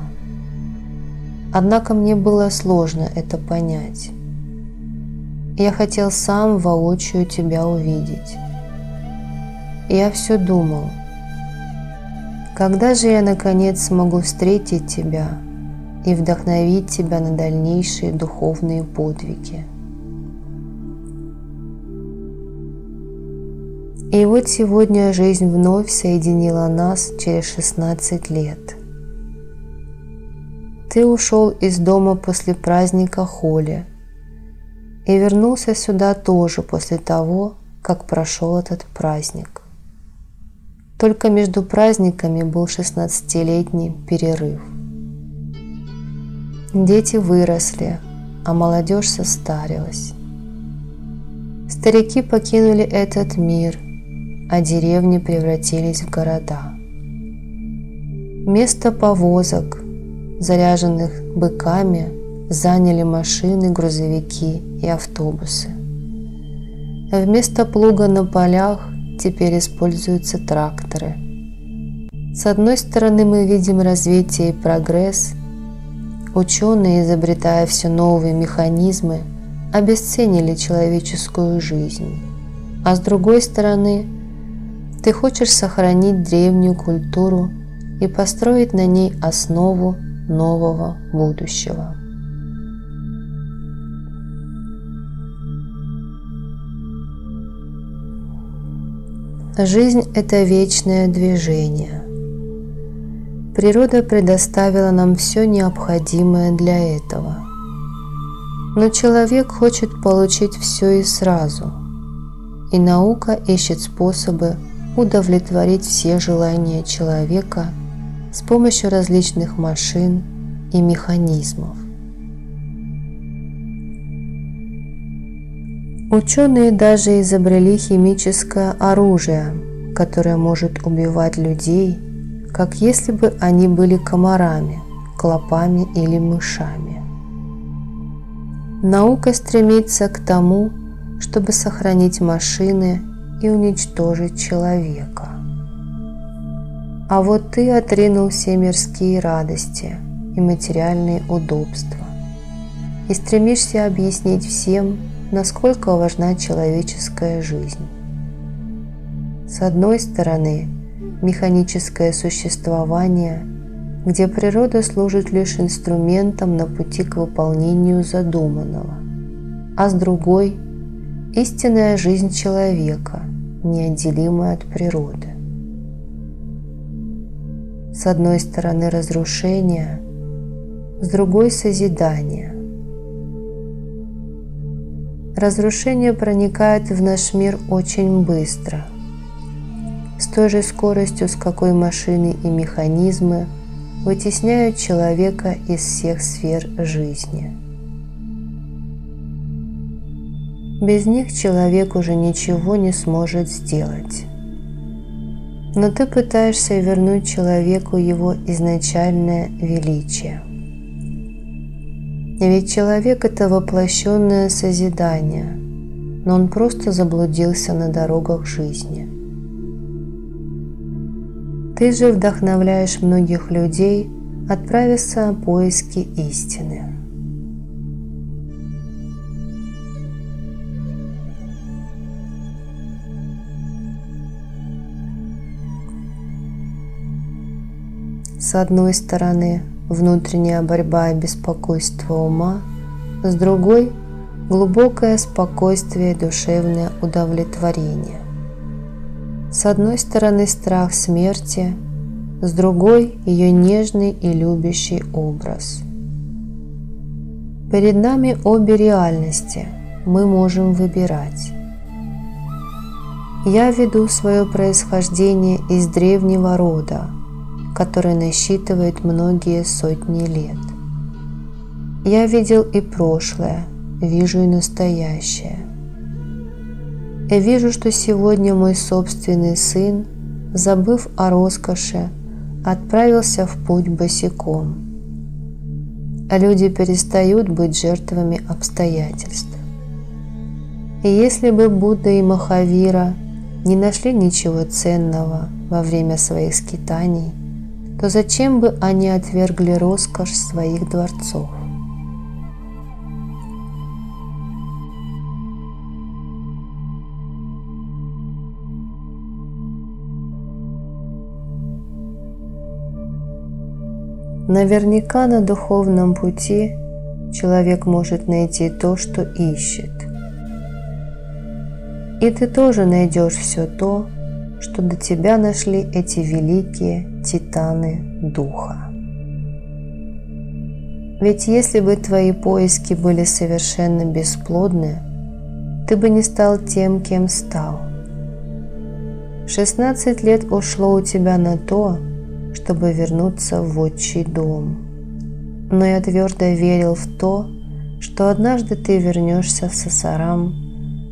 Однако мне было сложно это понять. Я хотел сам воочию тебя увидеть. Я все думал, когда же я наконец смогу встретить тебя и вдохновить тебя на дальнейшие духовные подвиги. И вот сегодня жизнь вновь соединила нас через 16 лет. Ты ушел из дома после праздника Холи и вернулся сюда тоже после того, как прошел этот праздник. Только между праздниками был 16-летний перерыв. Дети выросли, а молодежь состарилась. Старики покинули этот мир, а деревни превратились в города. Место повозок, заряженных быками, заняли машины, грузовики и автобусы. Вместо плуга на полях теперь используются тракторы. С одной стороны, мы видим развитие и прогресс. Ученые, изобретая все новые механизмы, обесценили человеческую жизнь. А с другой стороны, ты хочешь сохранить древнюю культуру и построить на ней основу нового будущего. Жизнь – это вечное движение. Природа предоставила нам все необходимое для этого. Но человек хочет получить все и сразу, и наука ищет способы удовлетворить все желания человека с помощью различных машин и механизмов. Ученые даже изобрели химическое оружие, которое может убивать людей, как если бы они были комарами, клопами или мышами. Наука стремится к тому, чтобы сохранить машины и уничтожить человека. А вот ты отринул все мирские радости и материальные удобства и стремишься объяснить всем, насколько важна человеческая жизнь. С одной стороны, механическое существование, где природа служит лишь инструментом на пути к выполнению задуманного, а с другой – истинная жизнь человека, неотделимая от природы. С одной стороны разрушение, с другой – созидание. Разрушение проникает в наш мир очень быстро, с той же скоростью, с какой машины и механизмы вытесняют человека из всех сфер жизни. Без них человек уже ничего не сможет сделать. Но ты пытаешься вернуть человеку его изначальное величие. Ведь человек – это воплощенное созидание, но он просто заблудился на дорогах жизни. Ты же вдохновляешь многих людей отправиться на поиски истины. С одной стороны, внутренняя борьба и беспокойство ума, с другой – глубокое спокойствие и душевное удовлетворение. С одной стороны страх смерти, с другой – ее нежный и любящий образ. Перед нами обе реальности, мы можем выбирать. Я веду свое происхождение из древнего рода, который насчитывает многие сотни лет. Я видел и прошлое, вижу и настоящее. Я вижу, что сегодня мой собственный сын, забыв о роскоши, отправился в путь босиком. А люди перестают быть жертвами обстоятельств. И если бы Будда и Махавира не нашли ничего ценного во время своих скитаний, то зачем бы они отвергли роскошь своих дворцов? Наверняка на духовном пути человек может найти то, что ищет. И ты тоже найдешь все то, что до тебя нашли эти великие титаны духа. Ведь если бы твои поиски были совершенно бесплодны, ты бы не стал тем, кем стал. 16 лет ушло у тебя на то, чтобы вернуться в отчий дом. Но я твердо верил в то, что однажды ты вернешься в Сасарам,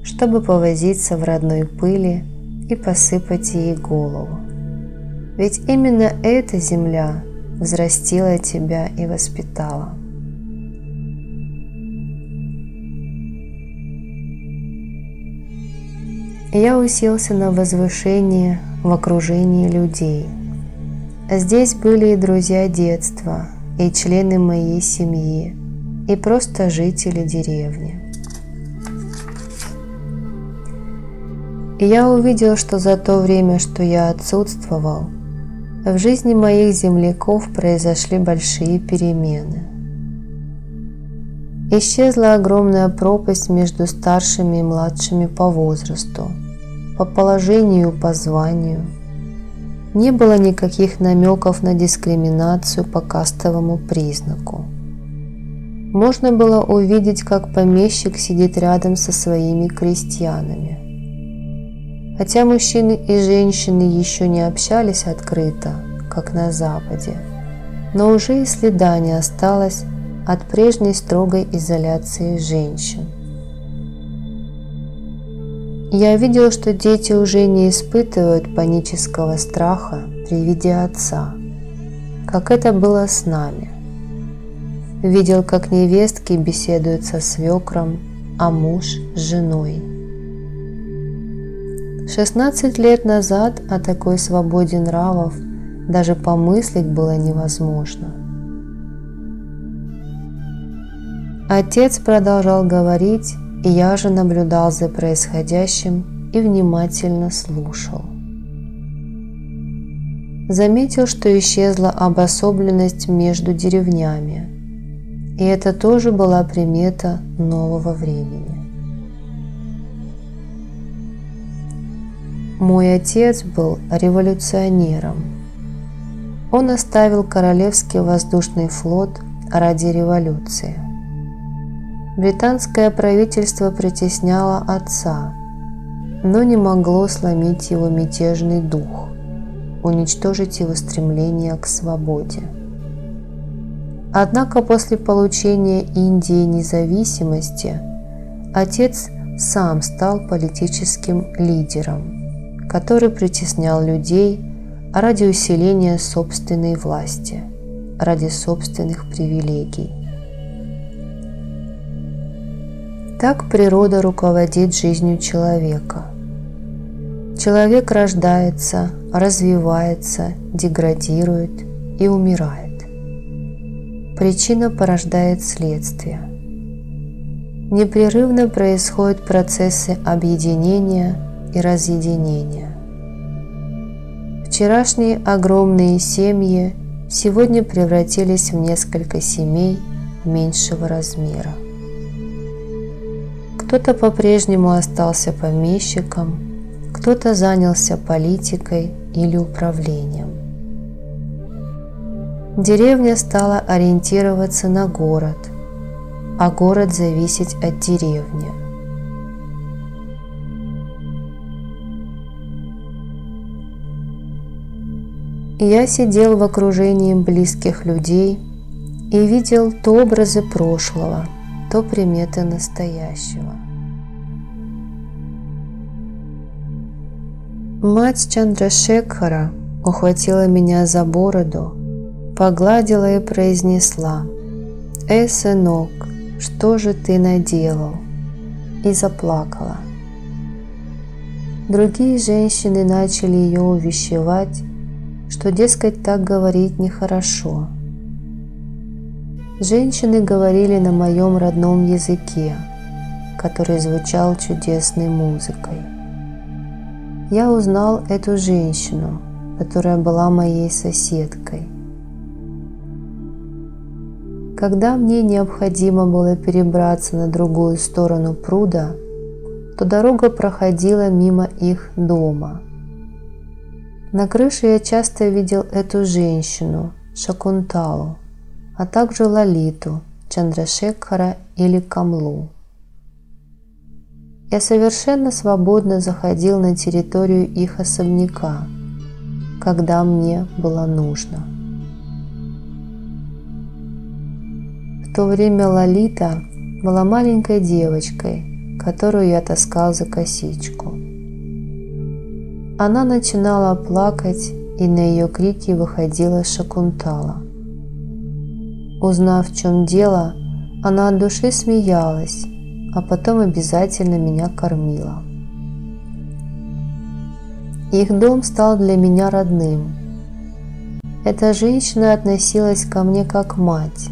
чтобы повозиться в родной пыли и посыпать ей голову. Ведь именно эта земля взрастила тебя и воспитала. Я уселся на возвышение в окружении людей. Здесь были и друзья детства, и члены моей семьи, и просто жители деревни. И я увидел, что за то время, что я отсутствовал, в жизни моих земляков произошли большие перемены. Исчезла огромная пропасть между старшими и младшими по возрасту, по положению, по званию. Не было никаких намеков на дискриминацию по кастовому признаку. Можно было увидеть, как помещик сидит рядом со своими крестьянами. Хотя мужчины и женщины еще не общались открыто, как на Западе, но уже и следа не осталось от прежней строгой изоляции женщин. Я видел, что дети уже не испытывают панического страха при виде отца, как это было с нами. Видел, как невестки беседуют со свекром, а муж с женой. 16 лет назад о такой свободе нравов даже помыслить было невозможно. Отец продолжал говорить, и я же наблюдал за происходящим и внимательно слушал. Заметил, что исчезла обособленность между деревнями, и это тоже была примета нового времени. Мой отец был революционером. Он оставил Королевский воздушный флот ради революции. Британское правительство притесняло отца, но не могло сломить его мятежный дух, уничтожить его стремление к свободе. Однако после получения Индии независимости отец сам стал политическим лидером, который притеснял людей ради усиления собственной власти, ради собственных привилегий. Так природа руководит жизнью человека. Человек рождается, развивается, деградирует и умирает. Причина порождает следствие. Непрерывно происходят процессы объединения и разъединения. Вчерашние огромные семьи сегодня превратились в несколько семей меньшего размера. Кто-то по-прежнему остался помещиком, кто-то занялся политикой или управлением. Деревня стала ориентироваться на город, а город зависеть от деревни. Я сидел в окружении близких людей и видел то образы прошлого, то приметы настоящего. Мать Чандрашекхара ухватила меня за бороду, погладила и произнесла: сынок, что же ты наделал?» и заплакала. Другие женщины начали ее увещевать, что, дескать, так говорить нехорошо. Женщины говорили на моем родном языке, который звучал чудесной музыкой. Я узнал эту женщину, которая была моей соседкой. Когда мне необходимо было перебраться на другую сторону пруда, то дорога проходила мимо их дома. На крыше я часто видел эту женщину, Шакунталу, а также Лалиту, Чандрашекхара или Камлу. Я совершенно свободно заходил на территорию их особняка, когда мне было нужно. В то время Лалита была маленькой девочкой, которую я таскал за косичку. Она начинала плакать, и на ее крики выходила Шакунтала. Узнав, в чем дело, она от души смеялась, а потом обязательно меня кормила. Их дом стал для меня родным. Эта женщина относилась ко мне как мать.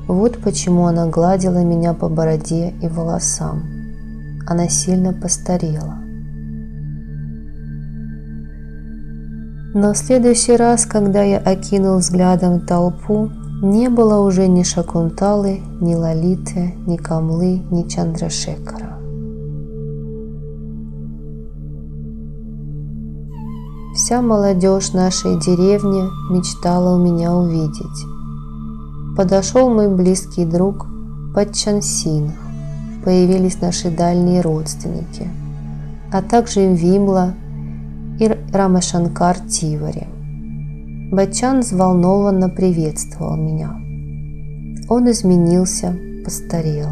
Вот почему она гладила меня по бороде и волосам. Она сильно постарела. Но в следующий раз, когда я окинул взглядом толпу, не было уже ни Шакунталы, ни Лалиты, ни Камлы, ни Чандрашекхара. Вся молодежь нашей деревни мечтала у меня увидеть. Подошел мой близкий друг Баччан Сингх, появились наши дальние родственники, а также Вимла и Рамашанкар Тивари. Баччан взволнованно приветствовал меня. Он изменился, постарел.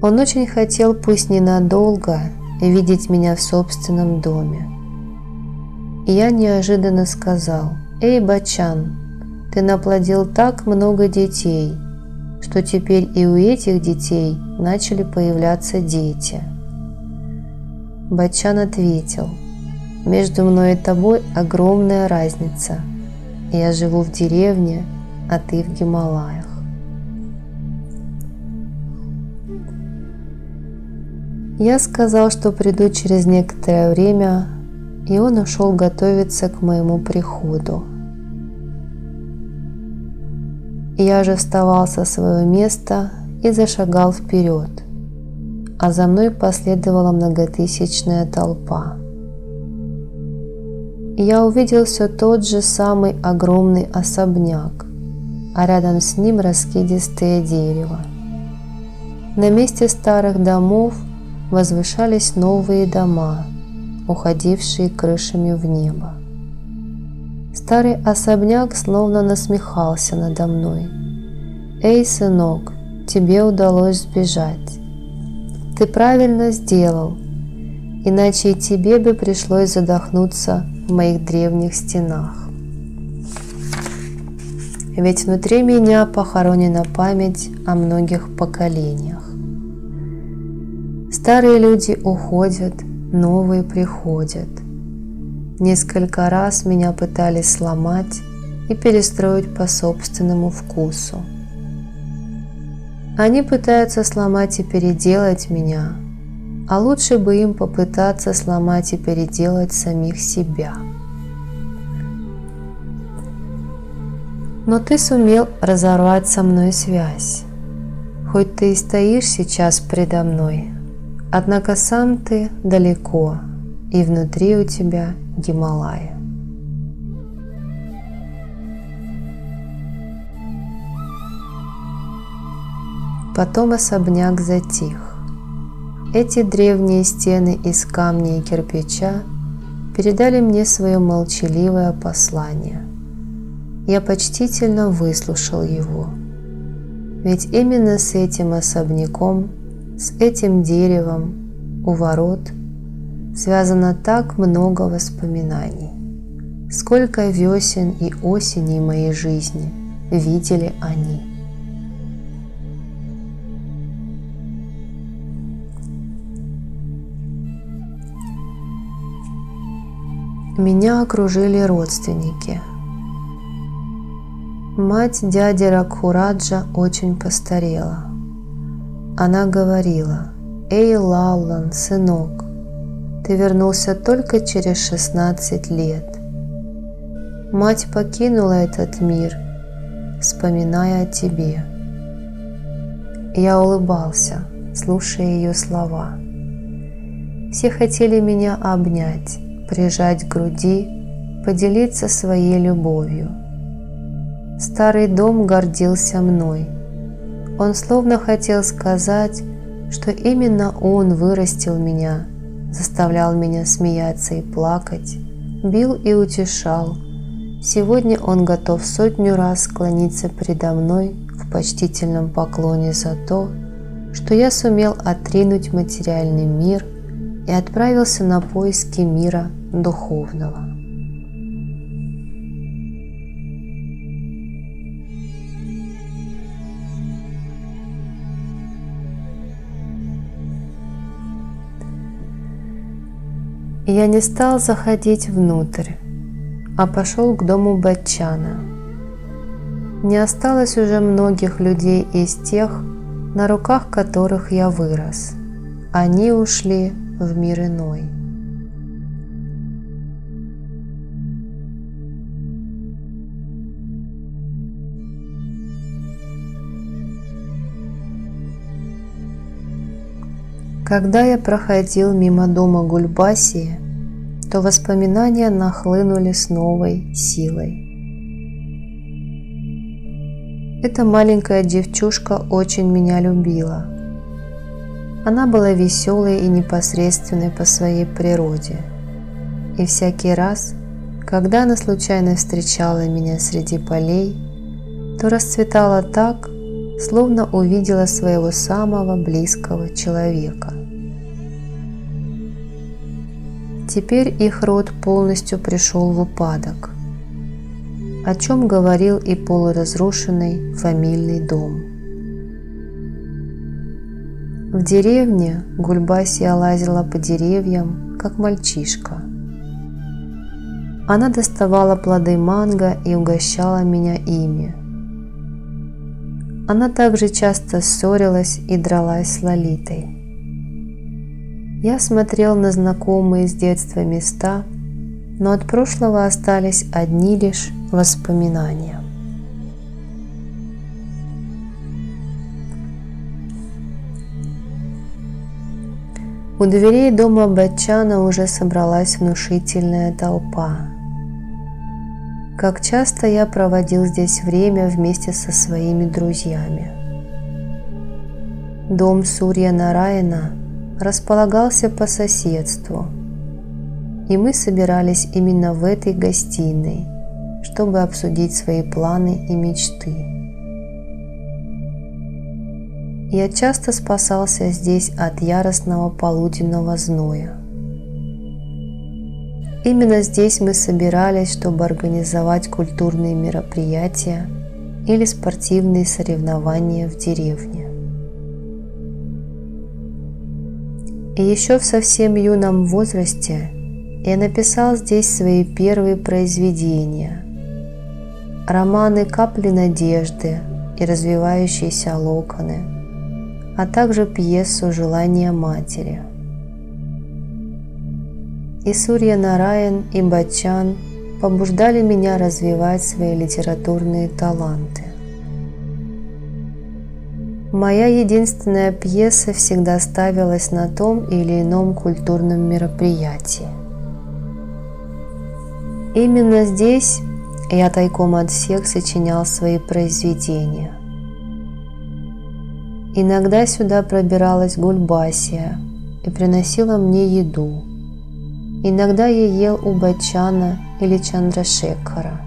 Он очень хотел, пусть ненадолго, видеть меня в собственном доме. И я неожиданно сказал: «Эй, Баччан, ты наплодил так много детей, что теперь и у этих детей начали появляться дети». Баччан ответил: «Между мной и тобой огромная разница. Я живу в деревне, а ты в Гималаях». Я сказал, что приду через некоторое время, и он ушел готовиться к моему приходу. Я же вставал со своего места и зашагал вперед, а за мной последовала многотысячная толпа. Я увидел все тот же самый огромный особняк, а рядом с ним раскидистое дерево. На месте старых домов возвышались новые дома, уходившие крышами в небо. Старый особняк словно насмехался надо мной. «Эй, сынок, тебе удалось сбежать. Ты правильно сделал, иначе и тебе бы пришлось задохнуться в моих древних стенах. Ведь внутри меня похоронена память о многих поколениях. Старые люди уходят, новые приходят. Несколько раз меня пытались сломать и перестроить по собственному вкусу. Они пытаются сломать и переделать меня, а лучше бы им попытаться сломать и переделать самих себя. Но ты сумел разорвать со мной связь. Хоть ты и стоишь сейчас предо мной, однако сам ты далеко, и внутри у тебя Гималаи. Потом особняк затих. Эти древние стены из камня и кирпича передали мне свое молчаливое послание. Я почтительно выслушал его. Ведь именно с этим особняком, с этим деревом у ворот связано так много воспоминаний. Сколько весен и осеней моей жизни видели они. Меня окружили родственники. Мать дяди Рагхураджа очень постарела. Она говорила: «Эй, Лаллан, сынок, ты вернулся только через 16 лет». Мать покинула этот мир, вспоминая о тебе. Я улыбался, слушая ее слова. Все хотели меня обнять, прижать к груди, поделиться своей любовью. Старый дом гордился мной. Он словно хотел сказать, что именно он вырастил меня, заставлял меня смеяться и плакать, бил и утешал. Сегодня он готов 100 раз склониться передо мной в почтительном поклоне за то, что я сумел отринуть материальный мир и отправился на поиски мира духовного. Я не стал заходить внутрь, а пошел к дому Баччана. Не осталось уже многих людей из тех, на руках которых я вырос. Они ушли в мир иной. Когда я проходил мимо дома Гульбасии, то воспоминания нахлынули с новой силой. Эта маленькая девчушка очень меня любила. Она была веселой и непосредственной по своей природе. И всякий раз, когда она случайно встречала меня среди полей, то расцветала так, словно увидела своего самого близкого человека. Теперь их род полностью пришел в упадок, о чем говорил и полуразрушенный фамильный дом. В деревне Гульбасия лазила по деревьям, как мальчишка. Она доставала плоды манго и угощала меня ими. Она также часто ссорилась и дралась с Лолитой. Я смотрел на знакомые с детства места, но от прошлого остались одни лишь воспоминания. У дверей дома Баччана уже собралась внушительная толпа. Как часто я проводил здесь время вместе со своими друзьями. Дом Сурья Нараяна располагался по соседству, и мы собирались именно в этой гостиной, чтобы обсудить свои планы и мечты. Я часто спасался здесь от яростного полуденного зноя. Именно здесь мы собирались, чтобы организовать культурные мероприятия или спортивные соревнования в деревне. И еще в совсем юном возрасте я написал здесь свои первые произведения, романы «Капли надежды» и «Развивающиеся локоны», а также пьесу «Желание матери». И Сурья Нараян, и Баччан побуждали меня развивать свои литературные таланты. Моя единственная пьеса всегда ставилась на том или ином культурном мероприятии. Именно здесь я тайком от всех сочинял свои произведения. Иногда сюда пробиралась Гульбасия и приносила мне еду. Иногда я ел у Баччана или Чандрашекхара.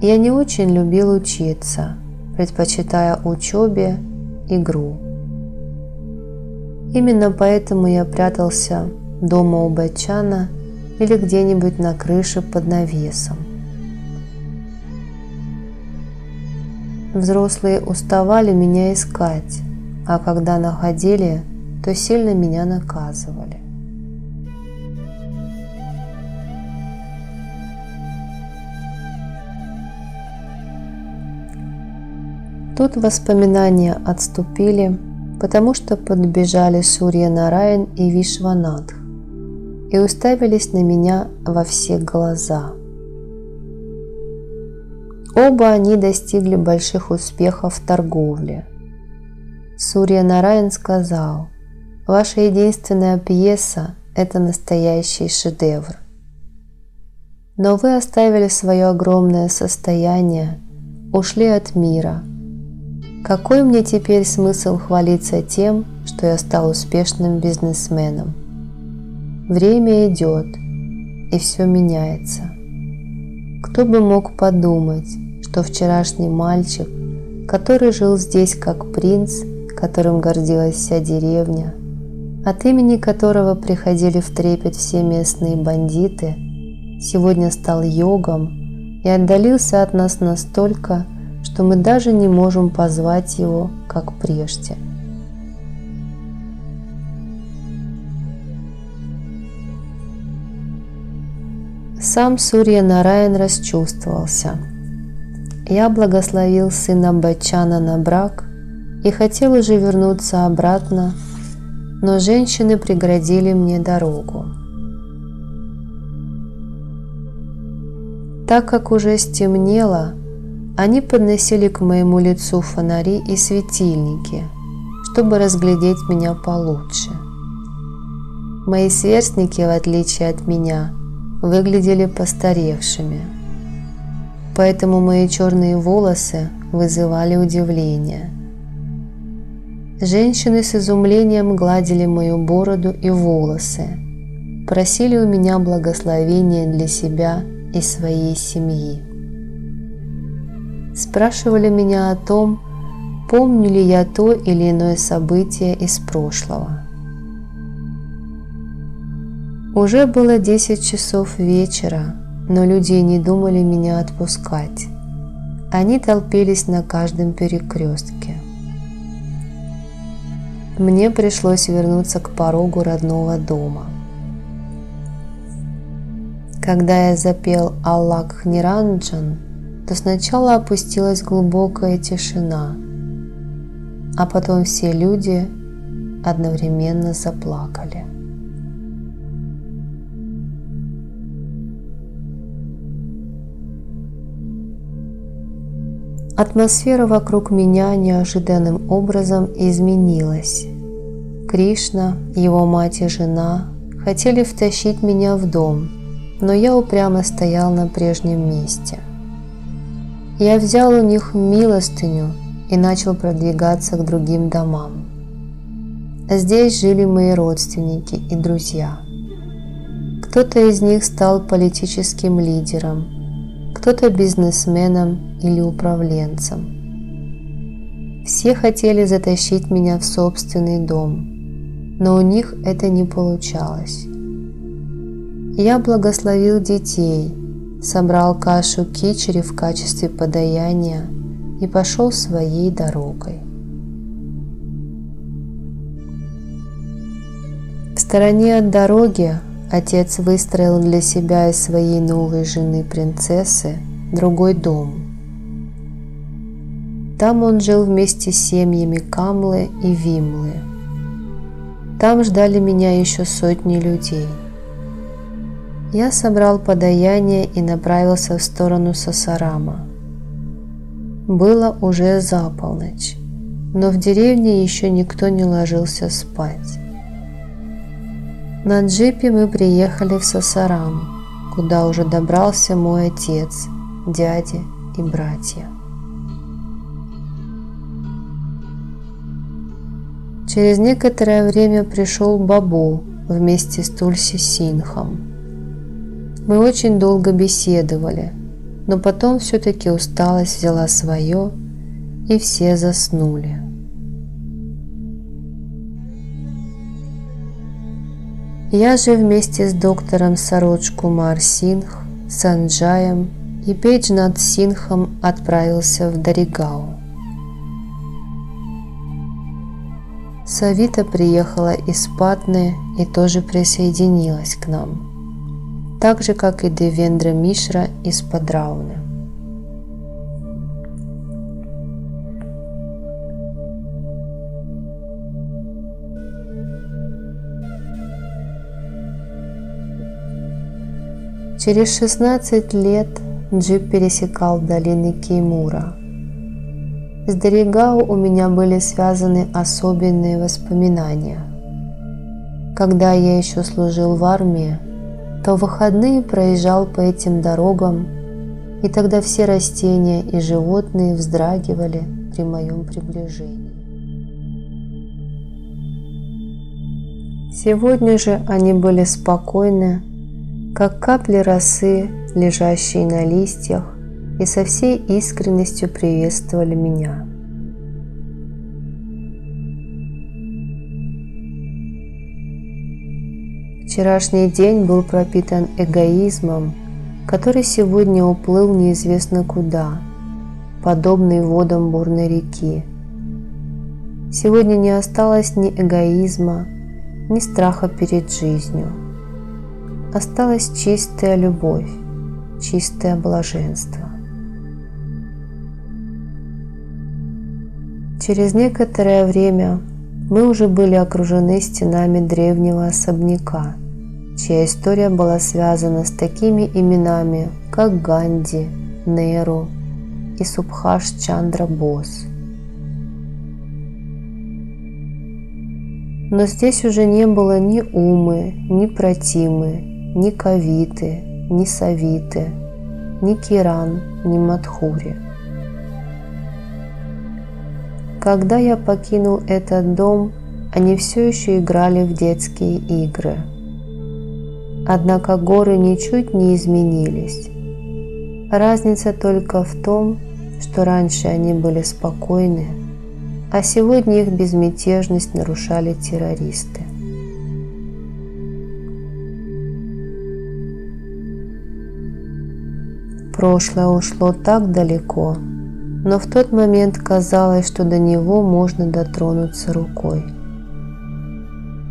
Я не очень любил учиться, предпочитая учебе игру. Именно поэтому я прятался дома у Баччана или где-нибудь на крыше под навесом. Взрослые уставали меня искать, а когда находили, то сильно меня наказывали. Тут воспоминания отступили, потому что подбежали Сурья Нараян и Вишванатх и уставились на меня во все глаза. Оба они достигли больших успехов в торговле. Сурья Нараян сказал: «Ваша единственная пьеса – это настоящий шедевр». Но вы оставили свое огромное состояние, ушли от мира. Какой мне теперь смысл хвалиться тем, что я стал успешным бизнесменом? Время идет, и все меняется. Кто бы мог подумать, что вчерашний мальчик, который жил здесь как принц, которым гордилась вся деревня, от имени которого приходили в трепет все местные бандиты, сегодня стал йогом и отдалился от нас настолько, что мы даже не можем позвать его, как прежде. Сам Сурья Нараян расчувствовался. Я благословил сына Баччана на брак и хотел уже вернуться обратно, но женщины преградили мне дорогу. Так как уже стемнело, они подносили к моему лицу фонари и светильники, чтобы разглядеть меня получше. Мои сверстники, в отличие от меня, выглядели постаревшими, поэтому мои черные волосы вызывали удивление. Женщины с изумлением гладили мою бороду и волосы, просили у меня благословения для себя и своей семьи. Спрашивали меня о том, помню ли я то или иное событие из прошлого. Уже было 10 часов вечера, но люди не думали меня отпускать. Они толпились на каждом перекрестке. Мне пришлось вернуться к порогу родного дома. Когда я запел «Аллах Ниранджан», то сначала опустилась глубокая тишина, а потом все люди одновременно заплакали. Атмосфера вокруг меня неожиданным образом изменилась. Кришна, его мать и жена хотели втащить меня в дом, но я упрямо стоял на прежнем месте. Я взял у них милостыню и начал продвигаться к другим домам. Здесь жили мои родственники и друзья. Кто-то из них стал политическим лидером, кто-то бизнесменом или управленцем. Все хотели затащить меня в собственный дом, но у них это не получалось. Я благословил детей, собрал кашу кичери в качестве подаяния и пошел своей дорогой. В стороне от дороги отец выстроил для себя и своей новой жены принцессы другой дом. Там он жил вместе с семьями Камлы и Вимлы. Там ждали меня еще сотни людей. Я собрал подаяние и направился в сторону Сасарама. Было уже за полночь, но в деревне еще никто не ложился спать. На джипе мы приехали в Сасарам, куда уже добрался мой отец, дяди и братья. Через некоторое время пришел Бабу вместе с Тульси Синхом. Мы очень долго беседовали, но потом все-таки усталость взяла свое, и все заснули. Я же вместе с доктором Сародж Кумар Сингх, Санджаем и Бейджнат Синхом отправился в Даригау. Савита приехала из Патны и тоже присоединилась к нам, так же, как и Девендра Мишра из Падрауны. Через 16 лет джип пересекал долины Кеймура. С Даригау у меня были связаны особенные воспоминания. Когда я еще служил в армии, то в выходные проезжал по этим дорогам, и тогда все растения и животные вздрагивали при моем приближении. Сегодня же они были спокойны, как капли росы, лежащие на листьях, и со всей искренностью приветствовали меня. Вчерашний день был пропитан эгоизмом, который сегодня уплыл неизвестно куда, подобный водам бурной реки. Сегодня не осталось ни эгоизма, ни страха перед жизнью. Осталась чистая любовь, чистое блаженство. Через некоторое время мы уже были окружены стенами древнего особняка, чья история была связана с такими именами, как Ганди, Неру и Субхаш Чандра Бос. Но здесь уже не было ни Умы, ни Пратимы, ни Кавиты, ни Савиты, ни Киран, ни Мадхури. Когда я покинул этот дом, они все еще играли в детские игры. Однако горы ничуть не изменились. Разница только в том, что раньше они были спокойны, а сегодня их безмятежность нарушали террористы. Прошлое ушло так далеко, но в тот момент казалось, что до него можно дотронуться рукой.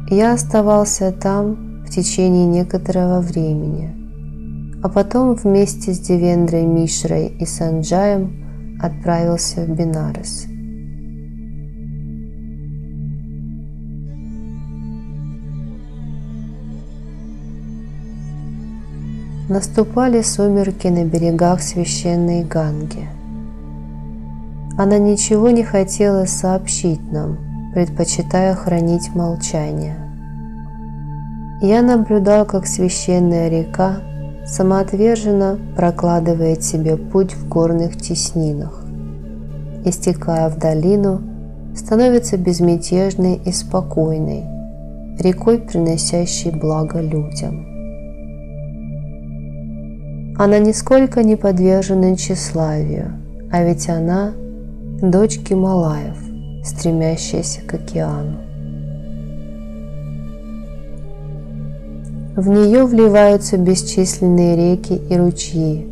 Я оставался там в течение некоторого времени, а потом вместе с Девендрой Мишрой и Санджаем отправился в Бенарес. Наступали сумерки на берегах священной Ганги. Она ничего не хотела сообщить нам, предпочитая хранить молчание. Я наблюдал, как священная река самоотверженно прокладывает себе путь в горных теснинах, и, стекая в долину, становится безмятежной и спокойной, рекой, приносящей благо людям. Она нисколько не подвержена тщеславию, а ведь она – дочь Гималаев, стремящаяся к океану. В нее вливаются бесчисленные реки и ручьи.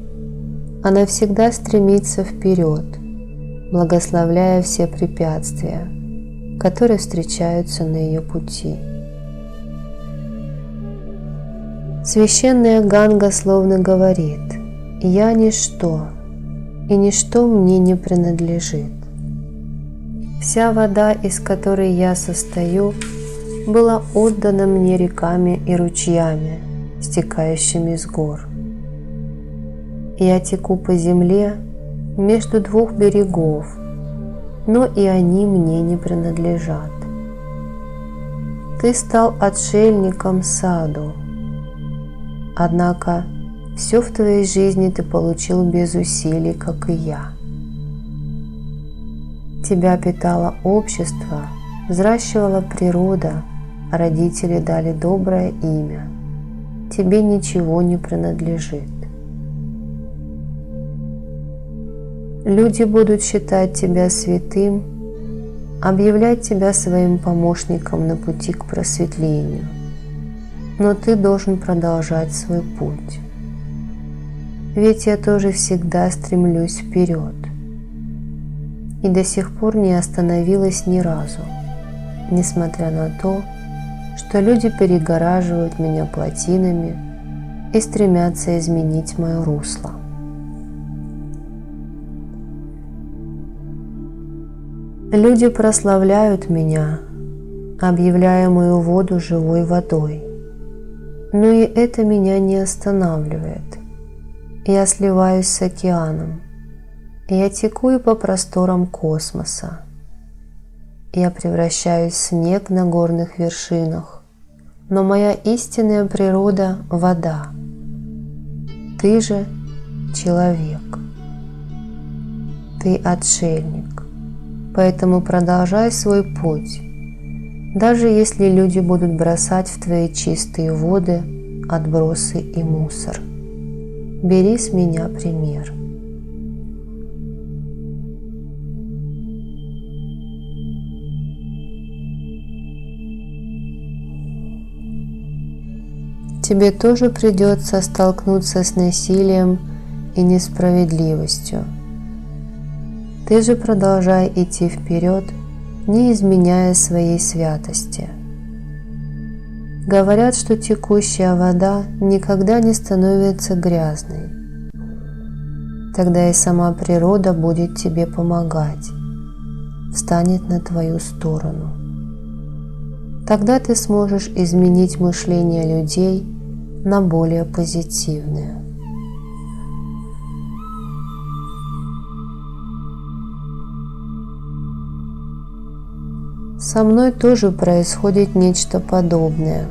Она всегда стремится вперед, благословляя все препятствия, которые встречаются на ее пути. Священная Ганга словно говорит: «Я ничто, и ничто мне не принадлежит». Вся вода, из которой я состою, была отдана мне реками и ручьями, стекающими с гор. Я теку по земле между двух берегов, но и они мне не принадлежат. Ты стал отшельником саду, однако все в твоей жизни ты получил без усилий, как и я. Тебя питало общество, взращивала природа, а родители дали доброе имя. Тебе ничего не принадлежит. Люди будут считать тебя святым, объявлять тебя своим помощником на пути к просветлению, но ты должен продолжать свой путь. Ведь я тоже всегда стремлюсь вперед и до сих пор не остановилась ни разу, несмотря на то, что люди перегораживают меня плотинами и стремятся изменить мое русло. Люди прославляют меня, объявляя мою воду живой водой, но и это меня не останавливает. Я сливаюсь с океаном, я теку по просторам космоса. Я превращаюсь в снег на горных вершинах, но моя истинная природа – вода. Ты же человек. Ты отшельник, поэтому продолжай свой путь, даже если люди будут бросать в твои чистые воды отбросы и мусор. Бери с меня пример. Тебе тоже придется столкнуться с насилием и несправедливостью. Ты же продолжай идти вперед, не изменяя своей святости. Говорят, что текущая вода никогда не становится грязной. Тогда и сама природа будет тебе помогать, встанет на твою сторону. Тогда ты сможешь изменить мышление людей на более позитивное. Со мной тоже происходит нечто подобное.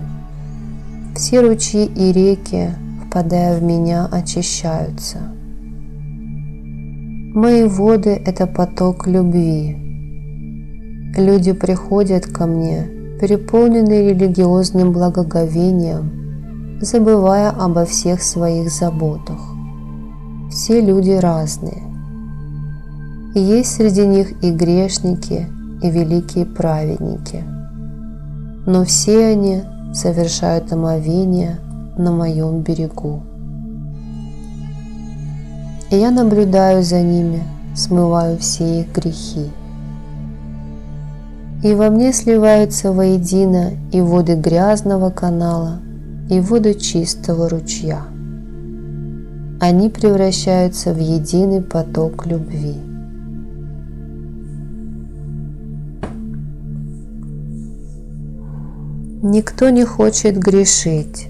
Все ручьи и реки, впадая в меня, очищаются. Мои воды – это поток любви. Люди приходят ко мне, переполненные религиозным благоговением, забывая обо всех своих заботах. Все люди разные. И есть среди них и грешники, и великие праведники. Но все они совершают омовение на моем берегу. И я наблюдаю за ними, смываю все их грехи. И во мне сливаются воедино и воды грязного канала, и воды чистого ручья. Они превращаются в единый поток любви. Никто не хочет грешить,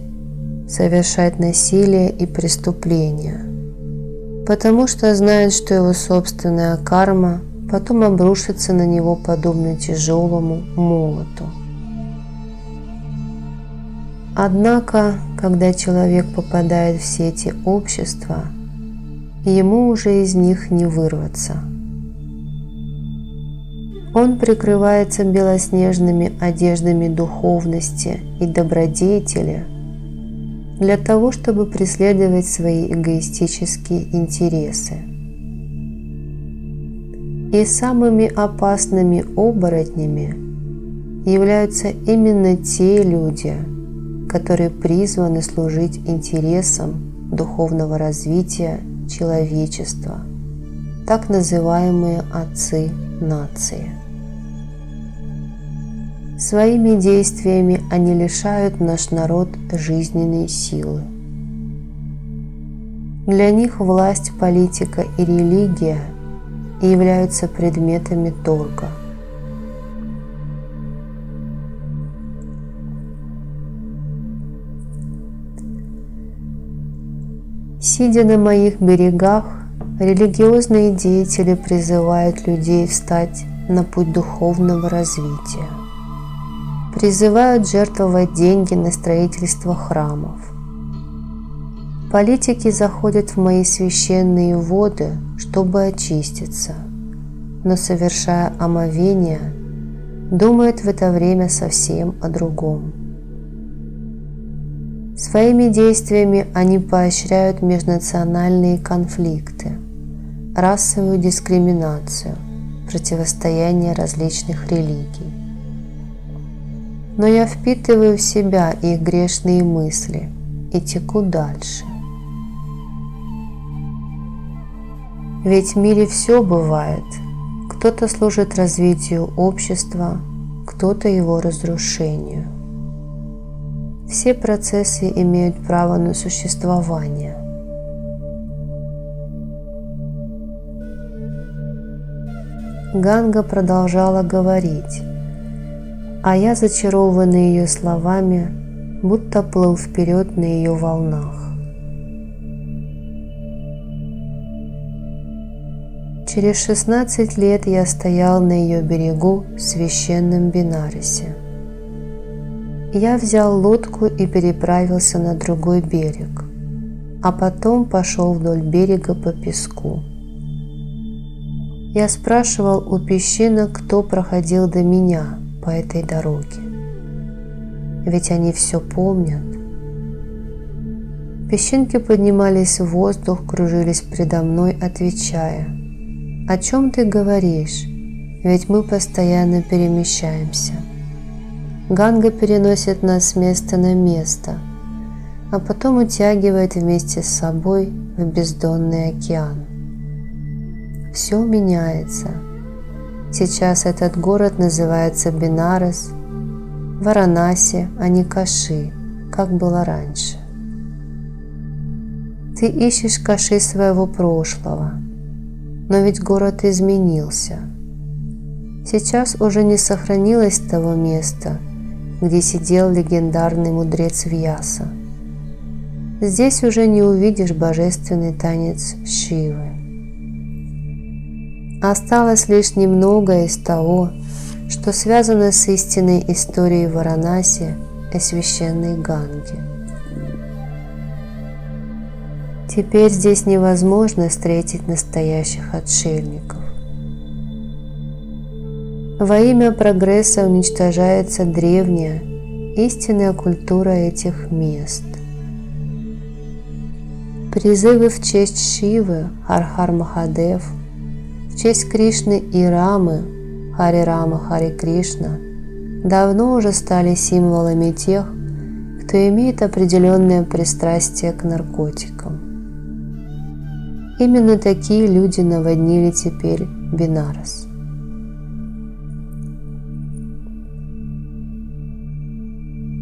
совершать насилие и преступления, потому что знает, что его собственная карма потом обрушится на него подобно тяжелому молоту. Однако, когда человек попадает в сети общества, ему уже из них не вырваться. Он прикрывается белоснежными одеждами духовности и добродетели для того, чтобы преследовать свои эгоистические интересы. И самыми опасными оборотнями являются именно те люди, которые призваны служить интересам духовного развития человечества, так называемые отцы нации. Своими действиями они лишают наш народ жизненной силы. Для них власть, политика и религия являются предметами торга. Сидя на моих берегах, религиозные деятели призывают людей встать на путь духовного развития. Призывают жертвовать деньги на строительство храмов. Политики заходят в мои священные воды, чтобы очиститься, но, совершая омовение, думают в это время совсем о другом. Своими действиями они поощряют межнациональные конфликты, расовую дискриминацию, противостояние различных религий. Но я впитываю в себя их грешные мысли и теку дальше. Ведь в мире все бывает. Кто-то служит развитию общества, кто-то его разрушению. Все процессы имеют право на существование. Ганга продолжала говорить, а я, зачарованный ее словами, будто плыл вперед на ее волнах. Через 16 лет я стоял на ее берегу в священном Бенарасе. Я взял лодку и переправился на другой берег, а потом пошел вдоль берега по песку. Я спрашивал у песчинок, кто проходил до меня по этой дороге, ведь они все помнят. Песчинки поднимались в воздух, кружились предо мной, отвечая: «О чем ты говоришь? Ведь мы постоянно перемещаемся. Ганга переносит нас с места на место, а потом утягивает вместе с собой в бездонный океан. Все меняется. Сейчас этот город называется Бенарес, Варанаси, а не Каши, как было раньше. Ты ищешь Каши своего прошлого, но ведь город изменился. Сейчас уже не сохранилось того места, где сидел легендарный мудрец Вьяса. Здесь уже не увидишь божественный танец Шивы. Осталось лишь немного из того, что связано с истинной историей Варанаси и священной Ганги. Теперь здесь невозможно встретить настоящих отшельников. Во имя прогресса уничтожается древняя, истинная культура этих мест. Призывы в честь Шивы, Хар-Хар Махадев, в честь Кришны и Рамы, Хари Рама, Хари Кришна, давно уже стали символами тех, кто имеет определенное пристрастие к наркотикам. Именно такие люди наводнили теперь Бенарес.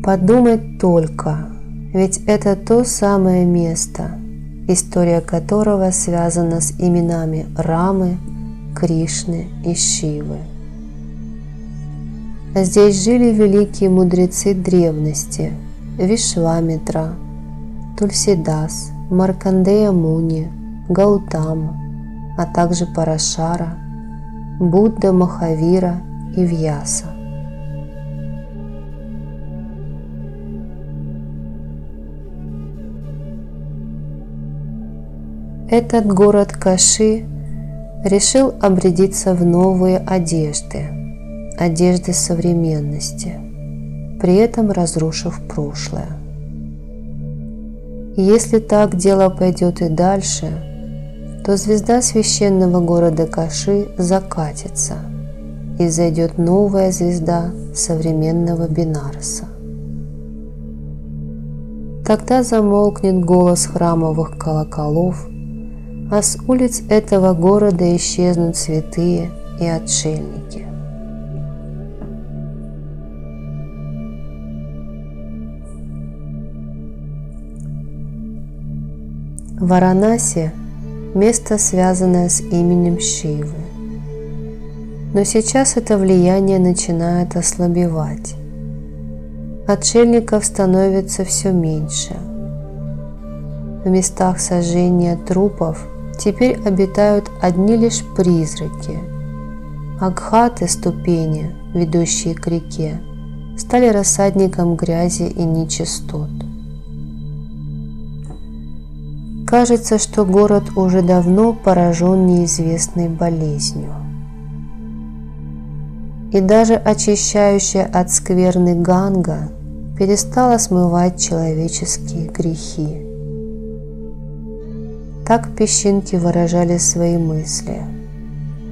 Подумать только, ведь это то самое место, история которого связана с именами Рамы, Кришны и Шивы. Здесь жили великие мудрецы древности Вишвамитра, Тульсидас, Маркандея Муни, Гаутама, а также Парашара, Будда, Махавира и Вьяса. Этот город Каши решил обрядиться в новые одежды современности, при этом разрушив прошлое. Если так дело пойдет и дальше, то звезда священного города Каши закатится, и взойдет новая звезда современного Бенареса. Тогда замолкнет голос храмовых колоколов, а с улиц этого города исчезнут святые и отшельники. Варанаси – место, связанное с именем Шивы. Но сейчас это влияние начинает ослабевать. Отшельников становится все меньше. В местах сожжения трупов теперь обитают одни лишь призраки, а гхаты, ступени, ведущие к реке, стали рассадником грязи и нечистот. Кажется, что город уже давно поражен неизвестной болезнью. И даже очищающая от скверны Ганга перестала смывать человеческие грехи. Так песчинки выражали свои мысли,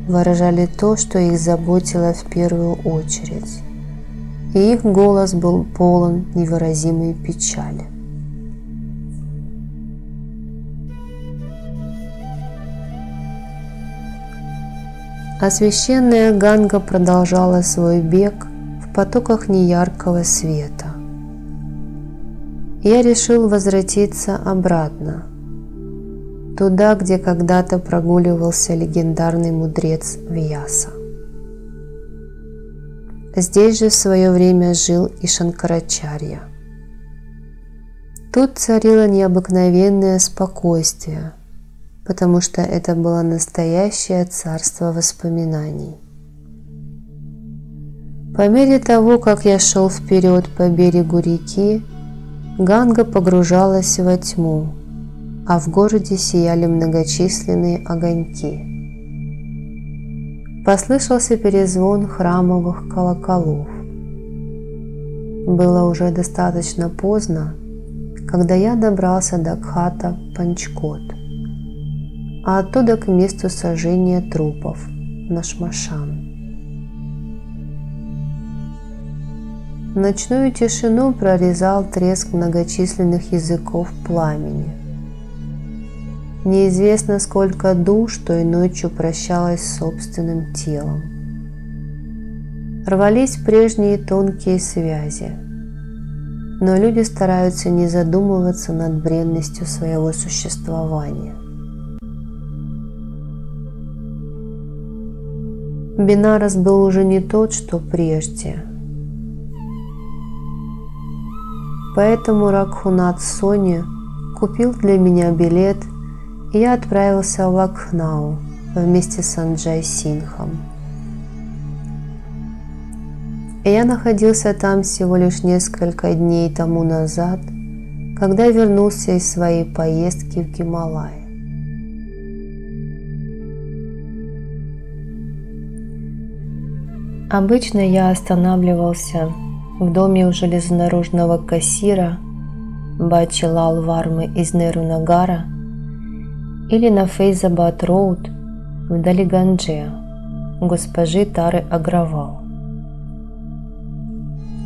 выражали то, что их заботило в первую очередь, и их голос был полон невыразимой печали. А священная Ганга продолжала свой бег в потоках неяркого света. Я решил возвратиться обратно, туда, где когда-то прогуливался легендарный мудрец Вьяса. Здесь же в свое время жил и Шанкарачарья. Тут царило необыкновенное спокойствие, потому что это было настоящее царство воспоминаний. По мере того, как я шел вперед по берегу реки, Ганга погружалась во тьму, а в городе сияли многочисленные огоньки. Послышался перезвон храмовых колоколов. Было уже достаточно поздно, когда я добрался до Гхата Панчкот, а оттуда к месту сожжения трупов на Шмашан. Ночную тишину прорезал треск многочисленных языков пламени. Неизвестно, сколько душ той ночью прощалось с собственным телом. Рвались прежние тонкие связи, но люди стараются не задумываться над бренностью своего существования. Бенарес был уже не тот, что прежде. Поэтому Рагхунат Сони купил для меня билет, и я отправился в Лакхнау вместе с Санджай Синхом. И я находился там всего лишь несколько дней тому назад, когда вернулся из своей поездки в Гималаи. Обычно я останавливался в доме у железнодорожного кассира Бачи Лал Вармы из Неру-Нагара или на Фейзабад-Роуд в Далигандже госпожи Тары Агравал.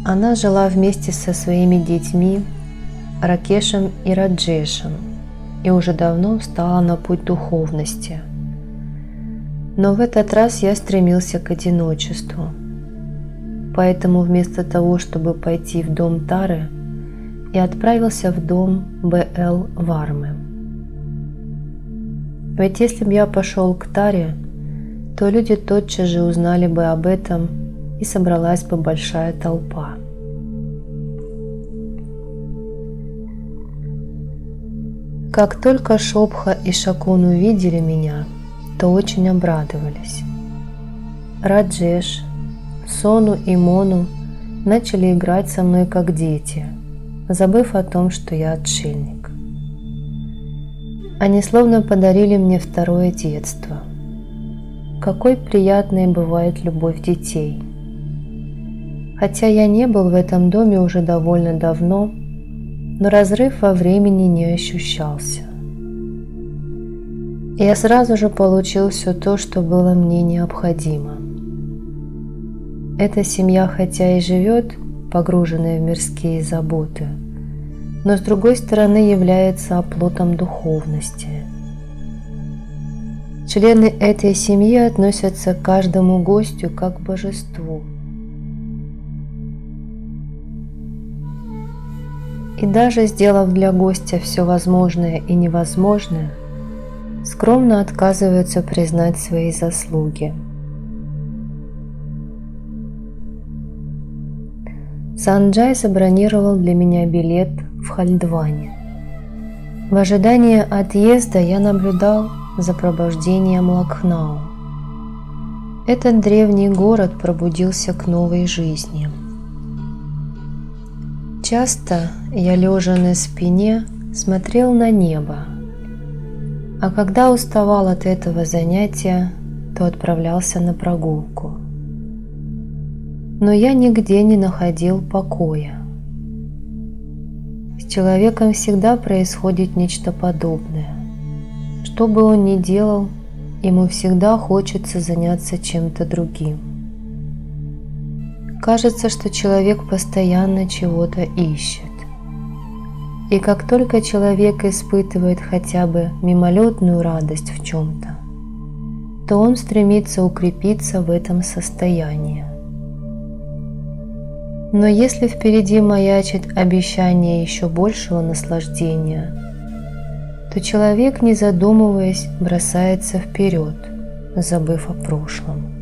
Она жила вместе со своими детьми Ракешем и Раджешем и уже давно встала на путь духовности. Но в этот раз я стремился к одиночеству. Поэтому вместо того, чтобы пойти в дом Тары, я отправился в дом Б.Л. Вармы. Ведь если бы я пошел к Таре, то люди тотчас же узнали бы об этом, и собралась бы большая толпа. Как только Шобха и Шакун увидели меня, то очень обрадовались. Раджеш, Сону и Мону начали играть со мной как дети, забыв о том, что я отшельник. Они словно подарили мне второе детство. Какой приятной бывает любовь детей. Хотя я не был в этом доме уже довольно давно, но разрыв во времени не ощущался. И я сразу же получил все то, что было мне необходимо. Эта семья хотя и живет, погруженная в мирские заботы, но с другой стороны является оплотом духовности. Члены этой семьи относятся к каждому гостю как к божеству. И даже сделав для гостя все возможное и невозможное, скромно отказываются признать свои заслуги. Санджай забронировал для меня билет в Хальдвани. В ожидании отъезда я наблюдал за пробуждением Лакхнау. Этот древний город пробудился к новой жизни. Часто я, лежа на спине, смотрел на небо, а когда уставал от этого занятия, то отправлялся на прогулку. Но я нигде не находил покоя. С человеком всегда происходит нечто подобное. Что бы он ни делал, ему всегда хочется заняться чем-то другим. Кажется, что человек постоянно чего-то ищет. И как только человек испытывает хотя бы мимолетную радость в чем-то, то он стремится укрепиться в этом состоянии. Но если впереди маячит обещание еще большего наслаждения, то человек, не задумываясь, бросается вперед, забыв о прошлом.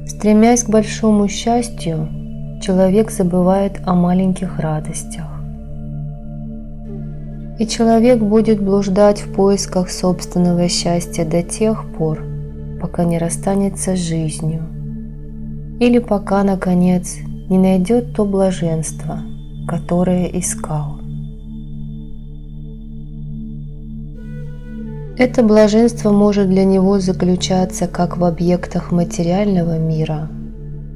Стремясь к большому счастью, человек забывает о маленьких радостях. И человек будет блуждать в поисках собственного счастья до тех пор, пока не расстанется с жизнью, или пока, наконец, не найдет то блаженство, которое искал. Это блаженство может для него заключаться как в объектах материального мира,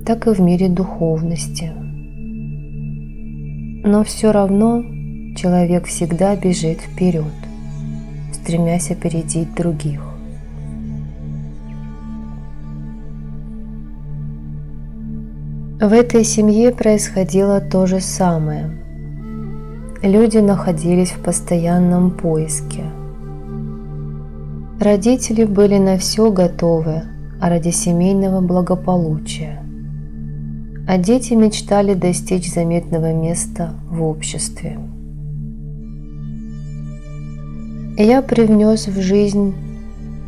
так и в мире духовности. Но все равно человек всегда бежит вперед, стремясь опередить других. В этой семье происходило то же самое. Люди находились в постоянном поиске. Родители были на все готовы ради семейного благополучия, а дети мечтали достичь заметного места в обществе. Я привнес в жизнь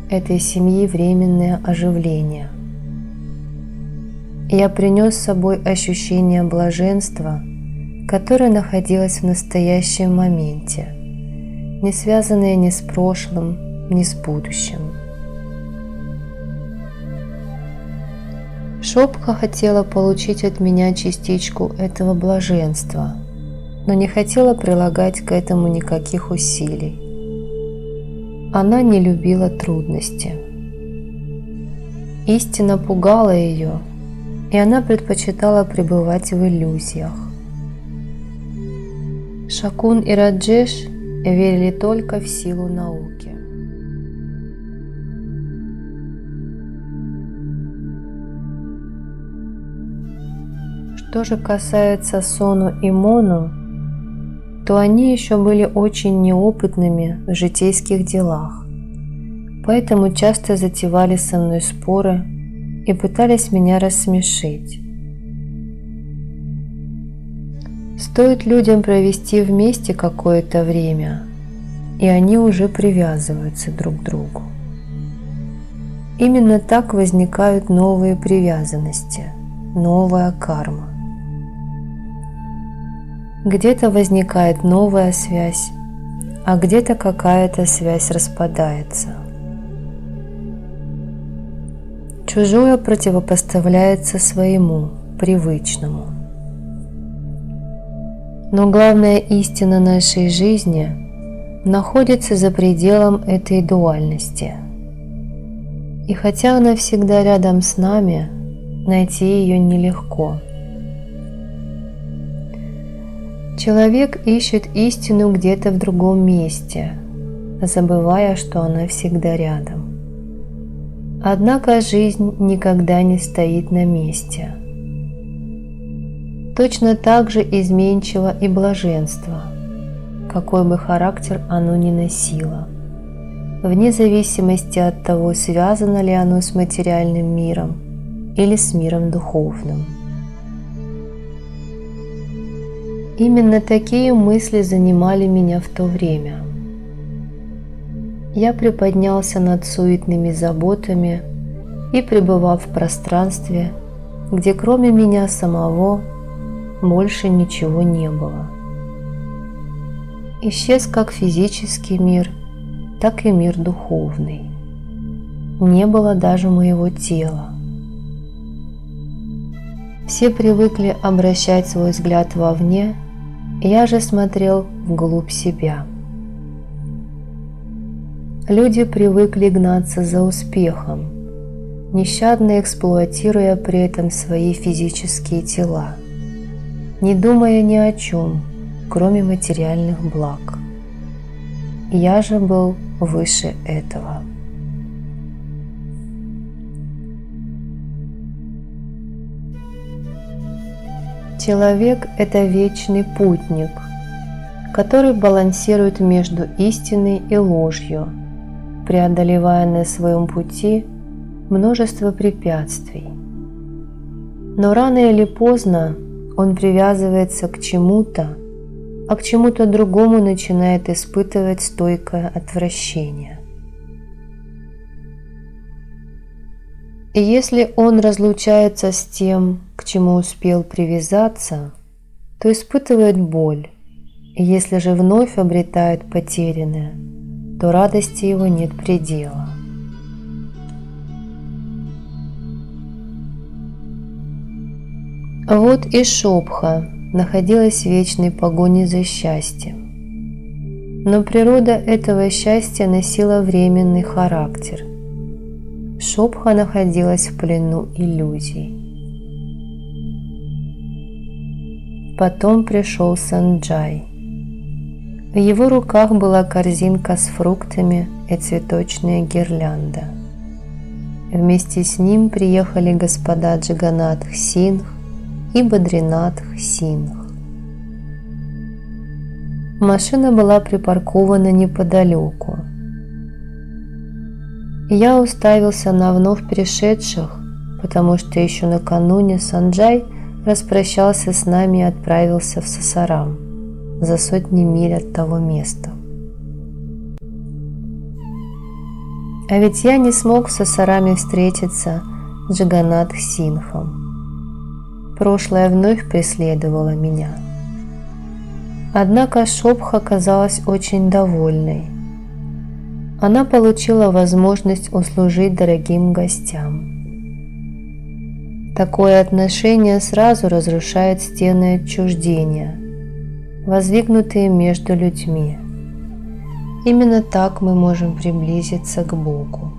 этой семьи временное оживление. Я принес с собой ощущение блаженства, которое находилось в настоящем моменте, не связанное ни с прошлым, ни с будущим. Шопка хотела получить от меня частичку этого блаженства, но не хотела прилагать к этому никаких усилий. Она не любила трудности. Истина пугала ее, и она предпочитала пребывать в иллюзиях. Шакун и Раджеш верили только в силу науки. Что же касается Сону и Мону, то они еще были очень неопытными в житейских делах, поэтому часто затевали со мной споры и пытались меня рассмешить. Стоит людям провести вместе какое-то время, и они уже привязываются друг к другу. Именно так возникают новые привязанности, новая карма. Где-то возникает новая связь, а где-то какая-то связь распадается. Чужое противопоставляется своему, привычному. Но главная истина нашей жизни находится за пределом этой дуальности. И хотя она всегда рядом с нами, найти ее нелегко. Человек ищет истину где-то в другом месте, забывая, что она всегда рядом. Однако жизнь никогда не стоит на месте. Точно так же изменчиво и блаженство, какой бы характер оно ни носило, вне зависимости от того, связано ли оно с материальным миром или с миром духовным. Именно такие мысли занимали меня в то время. Я приподнялся над суетными заботами и, пребывав в пространстве, где кроме меня самого больше ничего не было. Исчез как физический мир, так и мир духовный. Не было даже моего тела. Все привыкли обращать свой взгляд вовне, я же смотрел вглубь себя. Люди привыкли гнаться за успехом, нещадно эксплуатируя при этом свои физические тела, не думая ни о чем, кроме материальных благ. Я же был выше этого. Человек – это вечный путник, который балансирует между истиной и ложью, преодолевая на своем пути множество препятствий. Но рано или поздно он привязывается к чему-то, а к чему-то другому начинает испытывать стойкое отвращение. И если он разлучается с тем, к чему успел привязаться, то испытывает боль, и если же вновь обретает потерянное, то радости его нет предела. Вот и Шобха находилась в вечной погоне за счастьем. Но природа этого счастья носила временный характер. Шобха находилась в плену иллюзий. Потом пришел Санджай. В его руках была корзинка с фруктами и цветочная гирлянда. Вместе с ним приехали господа Джаганатх Сингх и Бадринатх Сингх. Машина была припаркована неподалеку. Я уставился на вновь пришедших, потому что еще накануне Санджай распрощался с нами и отправился в Сасарам, за сотни миль от того места. А ведь я не смог в Сасараме встретиться с Джаганатх Сингхом. Прошлое вновь преследовало меня. Однако Шобха казалась очень довольной. Она получила возможность услужить дорогим гостям. Такое отношение сразу разрушает стены отчуждения, воздвигнутые между людьми. Именно так мы можем приблизиться к Богу.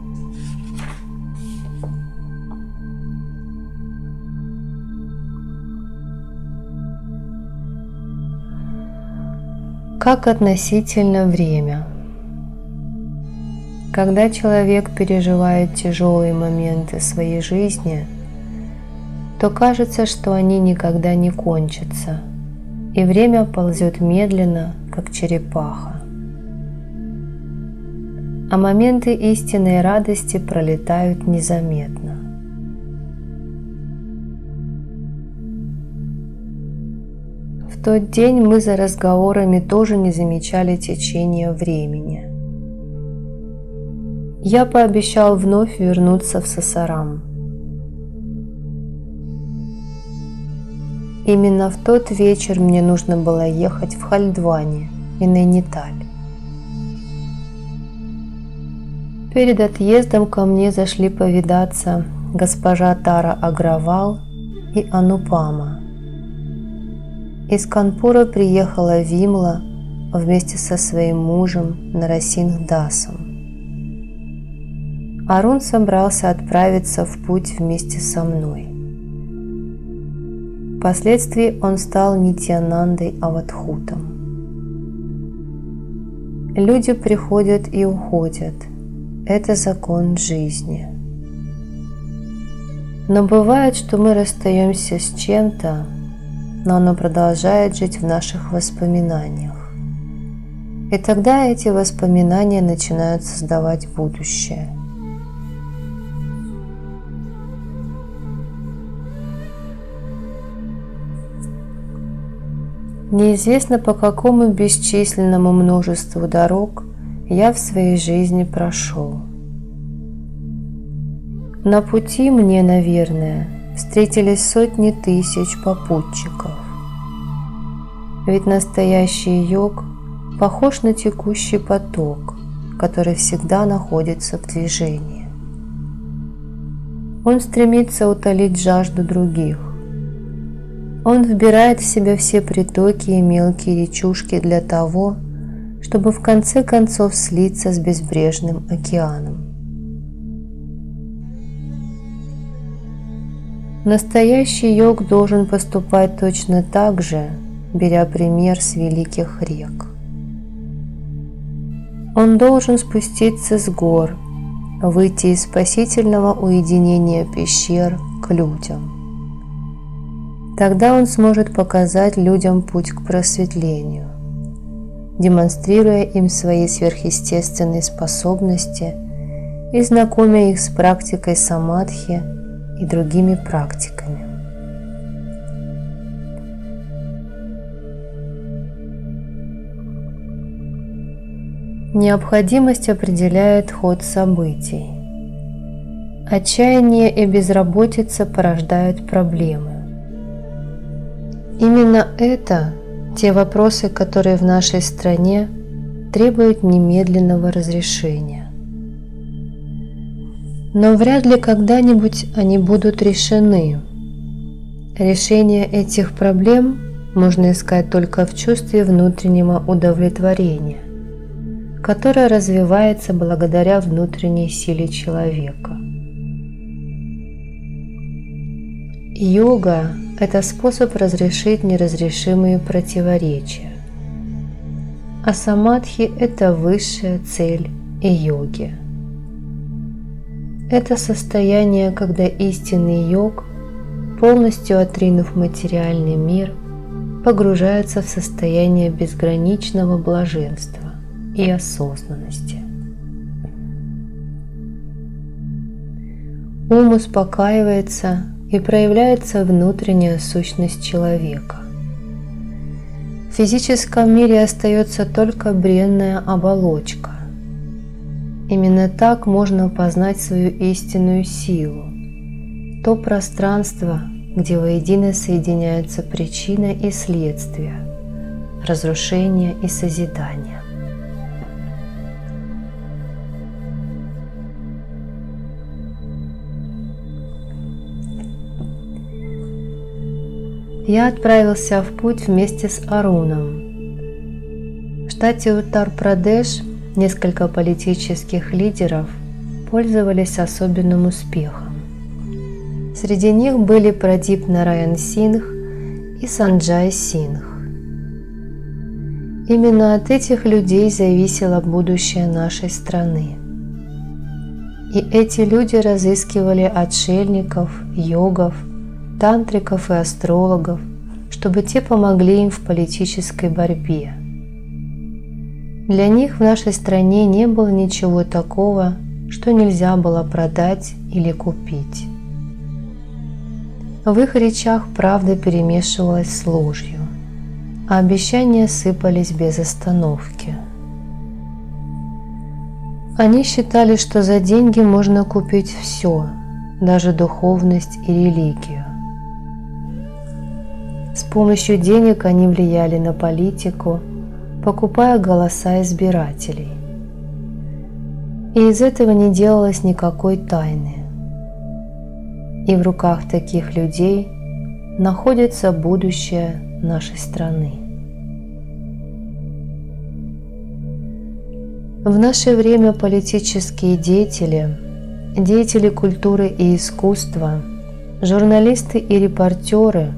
Как относительно время? Когда человек переживает тяжелые моменты своей жизни, то кажется, что они никогда не кончатся, и время ползет медленно, как черепаха. А моменты истинной радости пролетают незаметно. В тот день мы за разговорами тоже не замечали течения времени. Я пообещал вновь вернуться в Сасарам. Именно в тот вечер мне нужно было ехать в Хальдвани и Найниталь. Перед отъездом ко мне зашли повидаться госпожа Тара Агравал и Анупама. Из Канпура приехала Вимла вместе со своим мужем Нарасингдасом. Арун собрался отправиться в путь вместе со мной. Впоследствии он стал Нитьянандой Авадхутом. Люди приходят и уходят. Это закон жизни. Но бывает, что мы расстаемся с чем-то, но оно продолжает жить в наших воспоминаниях. И тогда эти воспоминания начинают создавать будущее. Неизвестно, по какому бесчисленному множеству дорог я в своей жизни прошел. На пути мне, наверное, встретились сотни тысяч попутчиков. Ведь настоящий йог похож на текущий поток, который всегда находится в движении. Он стремится утолить жажду других. Он вбирает в себя все притоки и мелкие речушки для того, чтобы в конце концов слиться с безбрежным океаном. Настоящий йог должен поступать точно так же, беря пример с великих рек. Он должен спуститься с гор, выйти из спасительного уединения пещер к людям. Тогда он сможет показать людям путь к просветлению, демонстрируя им свои сверхъестественные способности и знакомя их с практикой самадхи и другими практиками. Необходимость определяет ход событий. Отчаяние и безработица порождают проблемы. Именно это те вопросы, которые в нашей стране требуют немедленного разрешения. Но вряд ли когда-нибудь они будут решены. Решение этих проблем можно искать только в чувстве внутреннего удовлетворения, которое развивается благодаря внутренней силе человека. Йога – это способ разрешить неразрешимые противоречия, а самадхи – это высшая цель йоги. Это состояние, когда истинный йог, полностью отринув материальный мир, погружается в состояние безграничного блаженства и осознанности. Ум успокаивается и проявляется внутренняя сущность человека. В физическом мире остается только бренная оболочка. Именно так можно познать свою истинную силу, то пространство, где воедино соединяются причина и следствие, разрушение и созидание. Я отправился в путь вместе с Аруном. В штате Уттар-Прадеш несколько политических лидеров пользовались особенным успехом. Среди них были Прадип Нараян Сингх и Санджай Сингх. Именно от этих людей зависело будущее нашей страны. И эти люди разыскивали отшельников, йогов, тантриков и астрологов, чтобы те помогли им в политической борьбе. Для них в нашей стране не было ничего такого, что нельзя было продать или купить. В их речах правда перемешивалась с ложью, а обещания сыпались без остановки. Они считали, что за деньги можно купить все, даже духовность и религию. С помощью денег они влияли на политику, покупая голоса избирателей. И из этого не делалось никакой тайны. И в руках таких людей находится будущее нашей страны. В наше время политические деятели, деятели культуры и искусства, журналисты и репортеры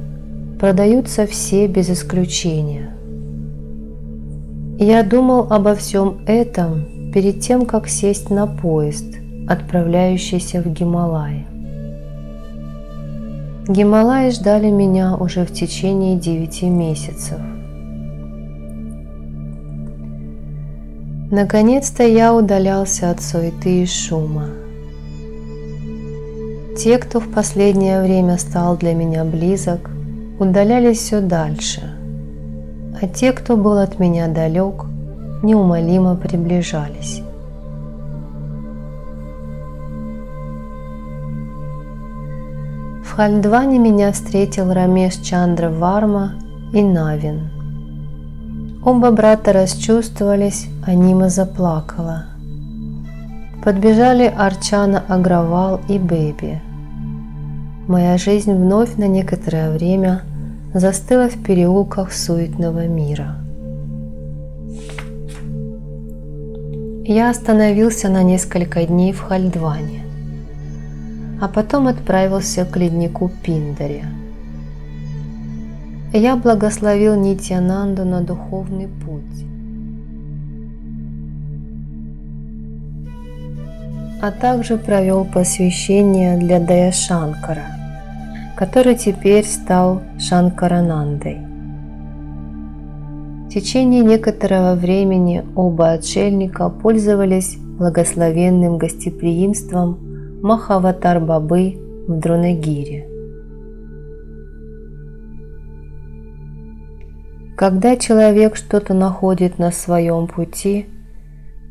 продаются все без исключения. Я думал обо всем этом перед тем, как сесть на поезд, отправляющийся в Гималаи. Гималаи ждали меня уже в течение 9 месяцев. Наконец-то я удалялся от суеты и шума. Те, кто в последнее время стал для меня близок, удалялись все дальше, а те, кто был от меня далек, неумолимо приближались. В Хальдване меня встретил Рамеш Чандра Варма и Навин. Оба брата расчувствовались, а Нима заплакала. Подбежали Арчана Агравал и Бэби. Моя жизнь вновь на некоторое время застыла в переулках суетного мира. Я остановился на несколько дней в Хальдване, а потом отправился к леднику Пиндаре. Я благословил Нитьянанду на духовный путь, а также провел посвящение для Даяшанкара, который теперь стал Шанкаранандой. В течение некоторого времени оба отшельника пользовались благословенным гостеприимством Махаватар-бабы в Друнагире. Когда человек что-то находит на своем пути,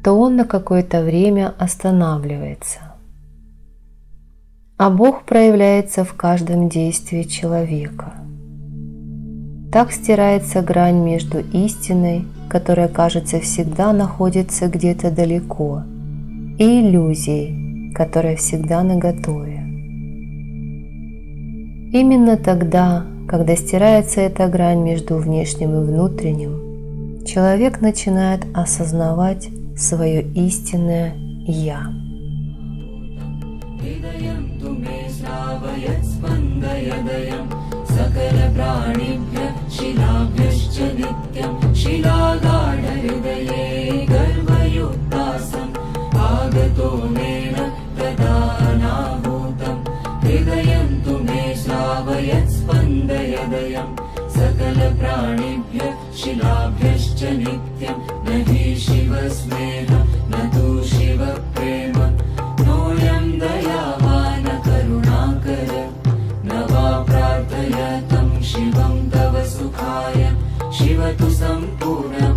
то он на какое-то время останавливается. А Бог проявляется в каждом действии человека. Так стирается грань между истиной, которая, кажется, всегда находится где-то далеко, и иллюзией, которая всегда наготове. Именно тогда, когда стирается эта грань между внешним и внутренним, человек начинает осознавать свое истинное «Я». सकलप्राणिभ्यः शिलाभ्यश्च नित्यं न हि शिवस्नेह न तु शिवप्रेम नोऽयं दयावान करुणाकर न वा प्रार्थयतं शिवं तव सुखाय शिव तु सम्पूर्ण